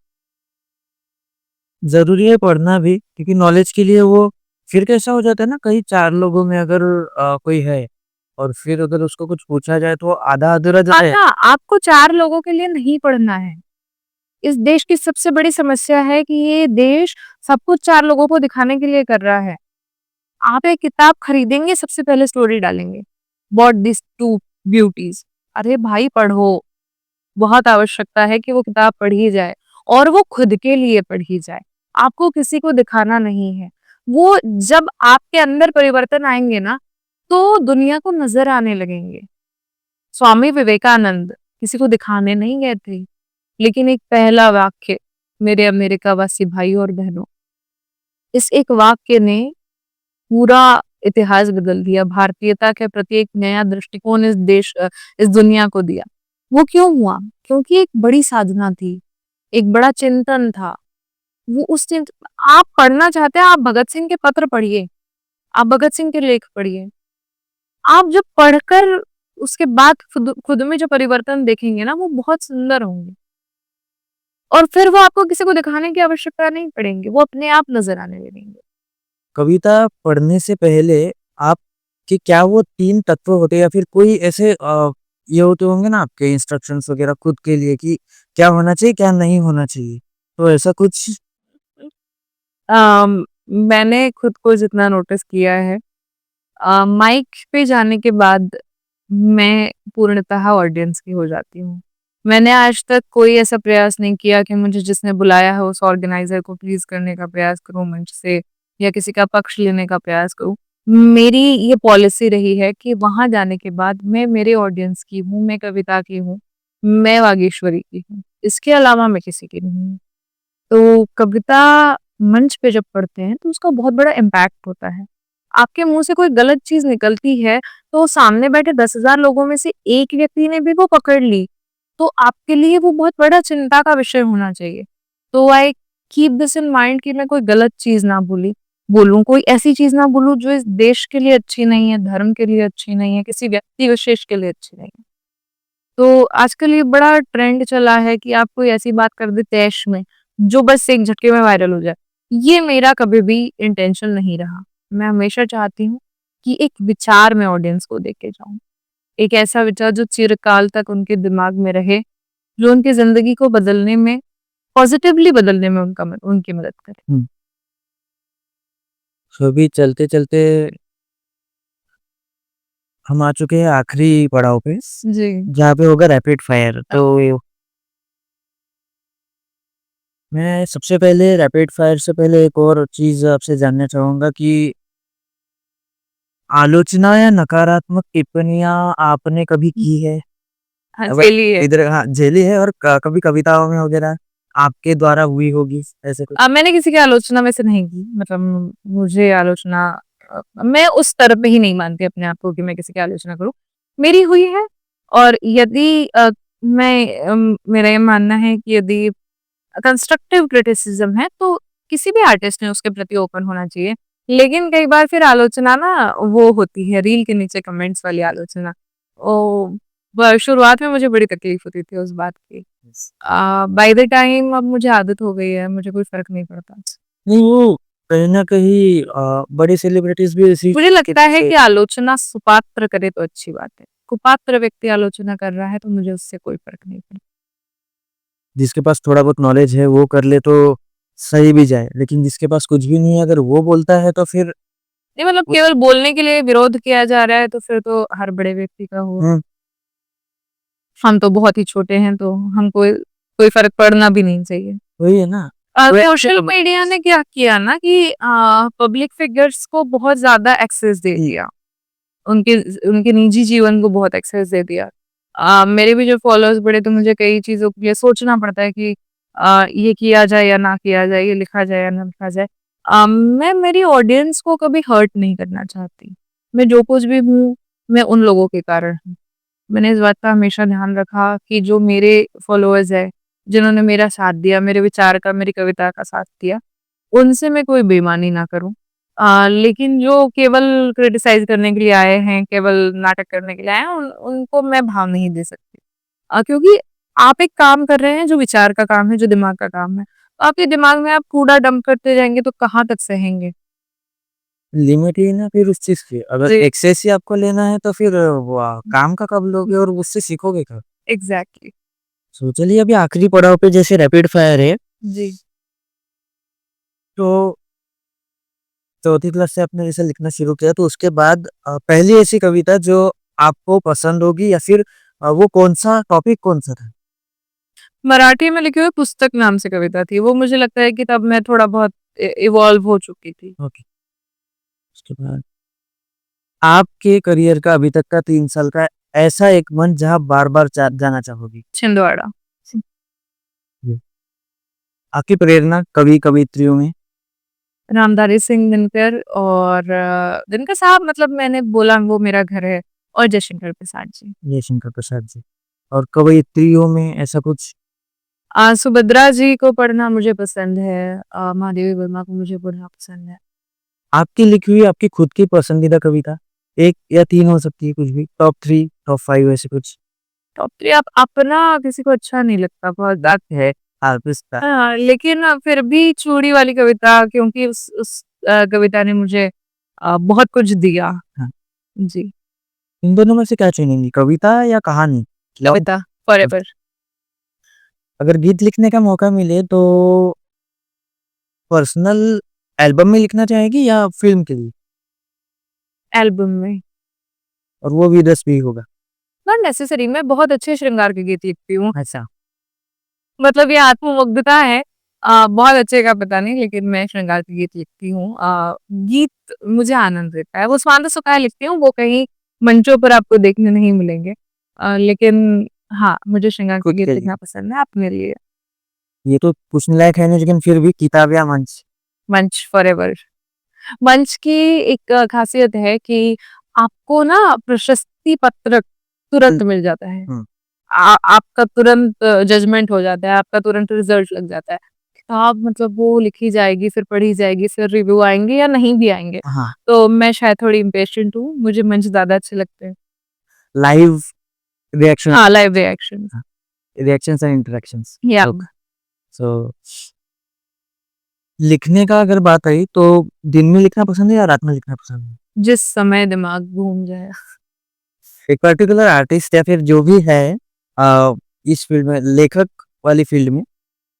ज़रूरी है पढ़ना भी क्योंकि नॉलेज के लिए वो फिर कैसा हो जाता है ना, कहीं 4 लोगों में अगर कोई है और फिर अगर उसको कुछ पूछा जाए तो आधा-अधूरा जाए। ना, आपको 4 लोगों के लिए नहीं पढ़ना है। इस देश की सबसे बड़ी समस्या है कि ये देश सब कुछ 4 लोगों को दिखाने के लिए कर रहा है। आप एक किताब खरीदेंगे, सबसे पहले स्टोरी डालेंगे, बॉट दिस 2 ब्यूटीज़। अरे भाई पढ़ो, बहुत आवश्यकता है कि वो किताब पढ़ी जाए और वो खुद के लिए पढ़ी जाए। आपको किसी को दिखाना नहीं है। वो जब आपके अंदर परिवर्तन आएँगे ना, तो दुनिया को नज़र आने लगेंगे। स्वामी विवेकानंद किसी को दिखाने नहीं गए थे, लेकिन एक पहला वाक्य, मेरे अमेरिकावासी भाइयों और बहनों, इस एक वाक्य ने पूरा इतिहास बदल दिया। भारतीयता के प्रति एक नया दृष्टिकोण इस दुनिया को दिया। वो क्यों हुआ? क्योंकि एक बड़ी साधना थी, एक बड़ा चिंतन था। वो उस चिंत आप पढ़ना चाहते हैं, आप भगत सिंह के पत्र पढ़िए, आप भगत सिंह के लेख पढ़िए। आप जब पढ़कर उसके बाद खुद खुद में जो परिवर्तन देखेंगे ना, वो बहुत सुंदर होंगे। और फिर वो आपको किसी को दिखाने की आवश्यकता नहीं पड़ेंगे, वो अपने आप नज़र आने लगेंगे। कविता पढ़ने से पहले आपके क्या वो 3 तत्व होते हैं या फिर कोई ऐसे ये होते होंगे ना आपके इंस्ट्रक्शंस वगैरह खुद के लिए कि क्या होना चाहिए, क्या नहीं होना चाहिए? तो ऐसा कुछ मैंने खुद को जितना नोटिस किया है, माइक पे जाने के बाद मैं पूर्णतः ऑडियंस की हो जाती हूँ। मैंने आज तक कोई ऐसा प्रयास नहीं किया कि मुझे जिसने बुलाया है उस ऑर्गेनाइज़र को प्लीज़ करने का प्रयास करूँ मंच से या किसी का पक्ष लेने का प्रयास करूँ। मेरी ये पॉलिसी रही है कि वहाँ जाने के बाद मैं मेरे ऑडियंस की हूँ, मैं कविता की हूँ, मैं वागीश्वरी की हूँ। इसके अलावा मैं किसी की नहीं हूँ। तो कविता मंच पे जब पढ़ते हैं तो उसका बहुत बड़ा इम्पैक्ट होता है। आपके मुँह से कोई गलत चीज़ निकलती है, तो सामने बैठे 10,000 लोगों में से एक व्यक्ति ने भी वो पकड़ ली, तो आपके लिए वो बहुत बड़ा चिंता का विषय होना चाहिए। तो I keep this in mind कि मैं कोई गलत चीज़ ना बोलूँ, कोई ऐसी चीज़ ना बोलूँ जो इस देश के लिए अच्छी नहीं है, धर्म के लिए अच्छी नहीं है, किसी व्यक्ति विशेष के लिए अच्छी नहीं है। तो आजकल ये बड़ा ट्रेंड चला है कि आप कोई ऐसी बात कर दें तैश में, जो बस एक झटके में वायरल हो जाए। ये मेरा कभी भी इंटेंशन नहीं रहा। मैं हमेशा चाहती हूँ कि एक विचार मैं ऑडियंस को दे के जाऊँ। एक ऐसा विचार जो चिरकाल तक उनके दिमाग में रहे, जो उनकी ज़िंदगी को बदलने में पॉज़िटिवली बदलने में उनकी मदद करे। हुँ। तो अभी चलते-चलते हम आ चुके हैं आखिरी पड़ाव पे, जी। जहाँ पे होगा रैपिड फायर। तो मैं सबसे पहले रैपिड फायर से पहले एक और चीज़ आपसे जानना चाहूँगा कि आलोचना या नकारात्मक टिप्पणियाँ आपने कभी की है? हाँ, अब झेली है। इधर हाँ, झेली है और कभी कविताओं में वगैरह आपके द्वारा हुई होगी ऐसे कुछ? मैंने किसी की आलोचना वैसे नहीं की, मतलब मुझे आलोचना मैं उस स्तर पे ही नहीं मानती अपने आप को कि मैं किसी की आलोचना करूँ। मेरी हुई है और यदि मेरा ये मानना है कि यदि कंस्ट्रक्टिव क्रिटिसिज्म है तो किसी भी आर्टिस्ट ने उसके प्रति ओपन होना चाहिए। लेकिन कई बार फिर आलोचना ना वो होती है रील के नीचे कमेंट्स वाली आलोचना। ओ शुरुआत में मुझे बड़ी तकलीफ होती थी उस बात की। बाय द टाइम अब मुझे आदत हो गई है, मुझे कोई फ़र्क नहीं पड़ता। नहीं वो कहीं न कहीं बड़े सेलिब्रिटीज़ भी इसी मुझे के लगता है पीछे कि आलोचना सुपात्र करे तो अच्छी बात है। कुपात्र व्यक्ति आलोचना कर रहा है तो मुझे उससे कोई फ़र्क नहीं पड़ता। जिसके पास थोड़ा बहुत नॉलेज है वो कर ले तो सही भी जाए, लेकिन जिसके पास कुछ भी नहीं है अगर वो बोलता है तो फिर नहीं मतलब वो केवल बोलने के लिए विरोध किया जा रहा है तो फिर तो हर बड़े व्यक्ति का हुआ। हुँ, हम तो बहुत ही छोटे हैं तो हमको कोई फ़र्क पड़ना भी नहीं चाहिए। वही है ना। तो ऐसे सोशल मीडिया ने क्या किया ना कि पब्लिक फिगर्स को बहुत ज़्यादा एक्सेस दे दिया। उनके उनके निजी जीवन को बहुत एक्सेस दे दिया। मेरे भी जो फॉलोअर्स बढ़े तो मुझे कई चीज़ों के लिए सोचना पड़ता है कि ये किया जाए या ना किया जाए, ये लिखा जाए या ना लिखा जाए। मैं मेरी ऑडियंस को कभी हर्ट नहीं करना चाहती। मैं जो कुछ भी हूँ, मैं उन लोगों के कारण हूँ। मैंने इस बात का हमेशा ध्यान रखा कि जो मेरे फॉलोअर्स हैं, जिन्होंने मेरा साथ दिया, मेरे विचार का, मेरी कविता का साथ दिया, उनसे मैं कोई बेईमानी ना करूँ। लेकिन जो केवल क्रिटिसाइज़ करने के लिए आए हैं, केवल नाटक करने के लिए आए हैं, उनको मैं भाव नहीं दे सकती। क्योंकि आप एक काम कर रहे हैं जो विचार का काम है, जो दिमाग का काम है। तो आपके दिमाग में आप कूड़ा डंप करते जाएँगे तो कहाँ तक सहेंगे? लिमिट ही है ना फिर उस चीज़ की। अगर जी, एक्सेस ही आपको लेना है तो फिर काम का कब लोगे और उससे सीखोगे कब? एग्ज़ैक्टली। सो चलिए अभी आखिरी पड़ाव पे जैसे रैपिड फायर है, जी। तो चौथी क्लास से आपने जैसे लिखना शुरू किया तो उसके बाद पहली ऐसी कविता जो आपको पसंद होगी या फिर वो कौन-सा टॉपिक कौन-सा था? मराठी में लिखी हुई पुस्तक नाम से कविता थी। वो मुझे लगता है कि तब मैं थोड़ा बहुत इवॉल्व हो चुकी थी। ओके, उसके बाद आपके करियर का अभी तक का 3 साल का ऐसा एक मंच जहाँ बार-बार जाना चाहोगी? छिंदवाड़ा। जी। आपकी प्रेरणा कवि-कवित्रियों में? रामधारी सिंह दिनकर और दिनकर साहब मतलब मैंने बोला वो मेरा घर है और जयशंकर प्रसाद जी। जयशंकर प्रसाद जी। और कवयित्रियों में ऐसा कुछ? सुभद्रा जी को पढ़ना मुझे पसंद है। महादेवी वर्मा को मुझे पढ़ना पसंद है। आपकी लिखी हुई आपकी खुद की पसंदीदा कविता? 1 या 3 हो सकती है कुछ भी। टॉप 3, टॉप 5 ऐसे कुछ? टॉप 3 आप अपना किसी को अच्छा नहीं लगता, बहुत बात है। हार्पिस्ट था। हाँ, लेकिन फिर भी चूड़ी वाली कविता, क्योंकि उस कविता ने मुझे बहुत कुछ दिया। हाँ। जी, इन दोनों में से क्या चुनेंगी, कविता या कहानी? कविता फॉरएवर। अगर गीत लिखने का मौका मिले तो पर्सनल एल्बम में लिखना चाहेगी या फ़िल्म के लिए? एल्बम में। और वो भी रसवी होगा। नॉट नेसेसरी, मैं बहुत अच्छे श्रृंगार के गीत लिखती हूँ। अच्छा। मतलब ये आत्ममुग्धता है। बहुत अच्छे का पता नहीं, लेकिन मैं श्रृंगार के गीत लिखती हूँ। गीत मुझे आनंद देता है। वो स्वांत सुखाए लिखती हूँ, वो कहीं मंचों पर आपको देखने नहीं मिलेंगे। लेकिन हाँ, मुझे श्रृंगार के खुद गीत के लिए। लिखना पसंद है अपने लिए। ये तो पूछने लायक है नहीं, लेकिन फिर भी किताब या मंच? मंच फॉरएवर। मंच की एक खासियत है कि आपको ना प्रशस्ति पत्रक तुरंत मिल जाता है। हुँ। आपका तुरंत जजमेंट हो जाता है, आपका तुरंत रिजल्ट लग जाता है। किताब मतलब वो लिखी जाएगी, फिर पढ़ी जाएगी, फिर रिव्यू आएँगे या नहीं भी आएँगे। हाँ, तो मैं शायद थोड़ी इम्पेशेंट हूँ, मुझे मंच ज़्यादा अच्छे लगते हैं। Live reaction. हाँ, लाइव रिएक्शन। हाँ, रिएक्शंस एंड इंटरैक्शंस। या ओके, सो लिखने का अगर बात आई तो दिन में लिखना पसंद है या रात में लिखना पसंद है? जिस समय दिमाग घूम जाए। एक पर्टिकुलर आर्टिस्ट या फिर जो भी है इस फील्ड में, लेखक वाली फील्ड में,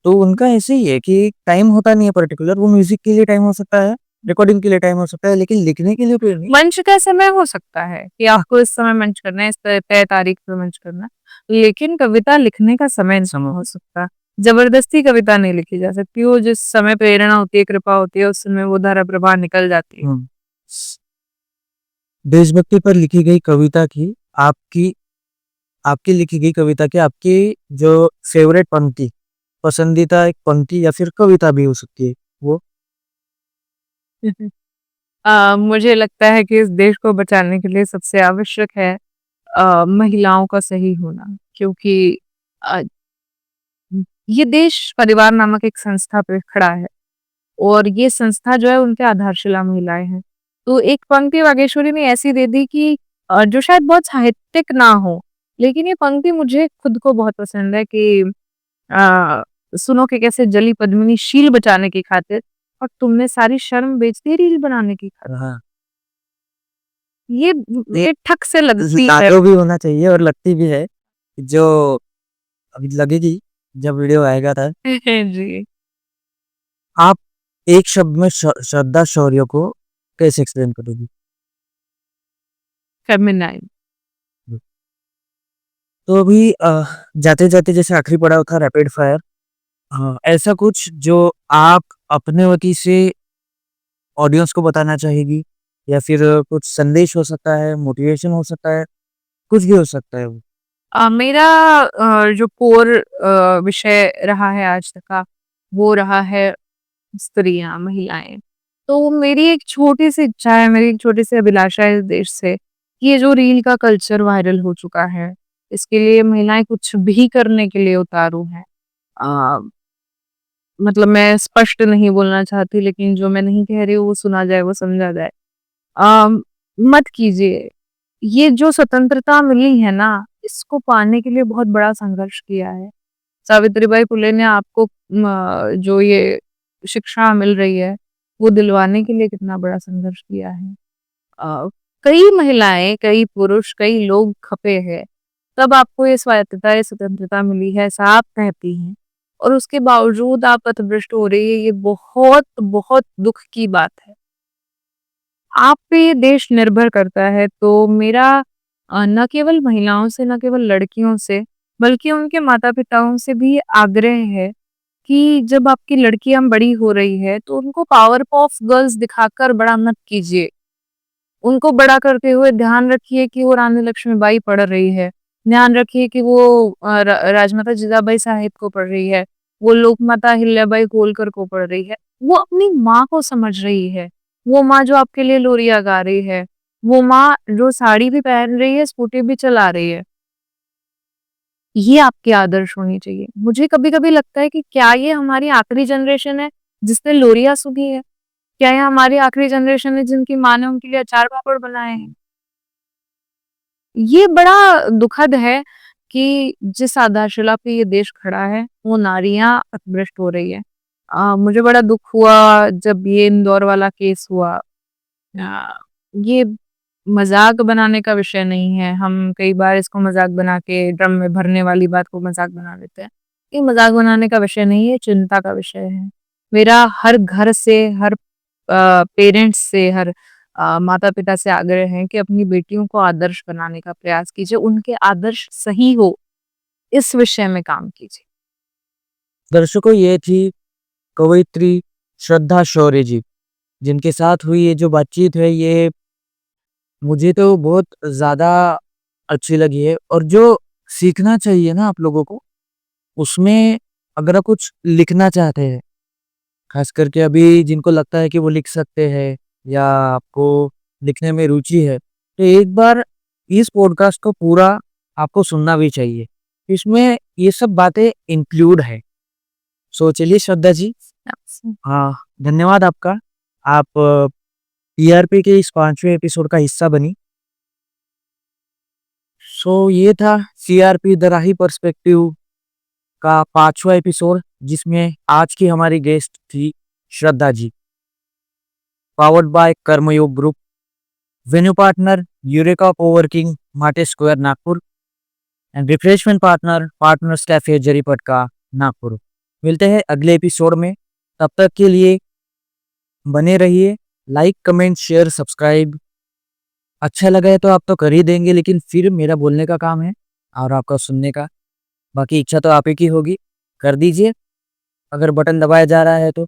तो उनका ऐसे ही है कि टाइम होता नहीं है पर्टिकुलर। वो म्यूज़िक के लिए टाइम हो सकता है, रिकॉर्डिंग के लिए टाइम हो सकता है, लेकिन लिखने के लिए कोई नहीं। मंच का समय हो सकता है कि आपको इस समय मंच करना है, इस तय तारीख पे मंच करना है। लेकिन कविता लिखने का समय नहीं हो सकता। जबरदस्ती कविता नहीं लिखी जा सकती। वो जिस समय प्रेरणा होती है, कृपा होती है, उस समय वो धारा प्रवाह निकल जाती है। हुँ। देशभक्ति पर लिखी गई कविता की आपकी आपकी लिखी गई कविता की आपकी जो फ़ेवरेट पंक्ति, पसंदीदा एक पंक्ति या फिर कविता भी हो सकती है, वो? मुझे लगता है कि इस देश को बचाने के लिए सबसे आवश्यक है महिलाओं का सही होना, क्योंकि अ, ये देश परिवार नामक एक संस्था पे खड़ा है और ये संस्था जो है उनके आधारशिला महिलाएं हैं। तो एक पंक्ति वागेश्वरी ने ऐसी दे दी कि जो शायद बहुत साहित्यिक ना हो, लेकिन ये पंक्ति मुझे खुद को बहुत पसंद है कि अ, सुनो कि कैसे जली पद्मिनी शील बचाने की खातिर और तुमने सारी शर्म बेच दी रील बनाने की खातिर। हाँ। ये ठक से लगती है। लाजो भी होना चाहिए और लगती भी है, जो अभी लगेगी जब वीडियो आएगा तब। जी। आप एक शब्द में श्रद्धा शौर्य को कैसे एक्सप्लेन करोगी? फेमिनाइन। तो अभी जाते-जाते जैसे आखिरी पड़ाव था रैपिड फायर, ऐसा कुछ जो आप अपने वती से ऑडियंस को बताना चाहेगी या फिर कुछ संदेश हो सकता है, मोटिवेशन हो सकता है, कुछ भी हो सकता है वो? मेरा जो कोर विषय रहा है आज तक का, वो रहा है स्त्रियाँ, महिलाएँ। तो मेरी एक छोटी-सी इच्छा है, मेरी एक छोटी-सी अभिलाषा है इस देश से, कि ये जो रील का कल्चर वायरल हो चुका है, इसके लिए महिलाएँ कुछ भी करने के लिए उतारू हैं। अ, मतलब मैं स्पष्ट नहीं बोलना चाहती, लेकिन जो मैं नहीं कह रही हूँ वो सुना जाए, वो समझा जाए। मत कीजिए। ये जो स्वतंत्रता मिली है ना, इसको पाने के लिए बहुत बड़ा संघर्ष किया है। सावित्रीबाई फुले ने आपको जो ये शिक्षा मिल रही है, वो दिलवाने के लिए कितना बड़ा संघर्ष किया है। अ, कई महिलाएँ, कई पुरुष, कई लोग खपे हैं, तब आपको ये स्वायत्तता, ये स्वतंत्रता मिली है, ऐसा आप कहती हैं। और उसके बावजूद आप पथभ्रष्ट हो रही है, ये बहुत, बहुत दुःख की बात है। आप पे ये देश निर्भर करता है, तो मेरा न केवल महिलाओं से, न केवल लड़कियों से, बल्कि उनके माता-पिताओं से भी आग्रह है कि जब आपकी लड़कियाँ बड़ी हो रही है, तो उनको पावर ऑफ गर्ल्स दिखाकर बड़ा मत कीजिए। उनको बड़ा करते हुए ध्यान रखिए कि वो रानी लक्ष्मीबाई पढ़ रही है। ध्यान रखिए कि वो राजमाता जिजाबाई साहिब को पढ़ रही है। वो लोकमाता अहिल्याबाई होलकर को पढ़ रही है। वो अपनी माँ को समझ रही है। वो माँ जो आपके लिए लोरियाँ गा रही है। वो माँ जो साड़ी भी पहन रही है, स्कूटी भी चला रही है। ये आपके आदर्श होनी चाहिए। मुझे कभी-कभी लगता है कि क्या ये हमारी आखिरी जनरेशन है जिसने लोरियाँ सुनी है? क्या ये हमारी आखिरी जनरेशन है जिनकी माँ ने उनके लिए अचार पापड़ बनाए हैं? ये बड़ा दुखद है कि जिस आधारशिला पे ये देश खड़ा है वो नारियां पथभ्रष्ट हो रही है। मुझे बड़ा दुख हुआ जब ये इंदौर वाला केस हुआ। ये मजाक बनाने का विषय नहीं है। हम कई बार इसको मजाक बना के ड्रम में भरने वाली बात को मजाक बना लेते हैं। ये मजाक बनाने का विषय नहीं है, चिंता का विषय है। मेरा हर घर से, हर पेरेंट्स से, हर माता पिता से आग्रह है कि अपनी बेटियों को आदर्श बनाने का प्रयास कीजिए, उनके आदर्श सही हो इस विषय में काम कीजिए। दर्शकों, ये थी कवयित्री श्रद्धा शौर्य जी, जिनके साथ हुई ये जो बातचीत है, ये मुझे तो बहुत ज़्यादा अच्छी लगी है। और जो सीखना चाहिए ना आप लोगों को, उसमें अगर आप कुछ लिखना चाहते हैं, खास करके अभी जिनको लगता है कि वो लिख सकते हैं या आपको लिखने में रुचि है, तो एक बार इस पॉडकास्ट को पूरा आपको सुनना भी चाहिए। इसमें ये सब बातें इंक्लूड है। सो चलिए श्रद्धा जी, हाँ, धन्यवाद आपका। आप टीआरपी के इस 5वें एपिसोड का हिस्सा बनी। सो ये था सीआरपी द राही पर्सपेक्टिव का 5वां एपिसोड, जिसमें आज की हमारी गेस्ट थी Shraddha ji. Powered by Karmayog group, venue partner Eureka coworking Mate square Nagpur and refreshment partner partners cafe Jaripatka Nagpur. मिलते हैं अगले एपिसोड में, तब तक के लिए बने रहिए। Like, comment, share, subscribe. अच्छा लगा है तो आप तो कर ही देंगे, लेकिन फिर मेरा बोलने का काम है और आपका सुनने का। बाकी इच्छा तो आप ही की होगी, कर दीजिए। अगर बटन दबाया जा रहा है तो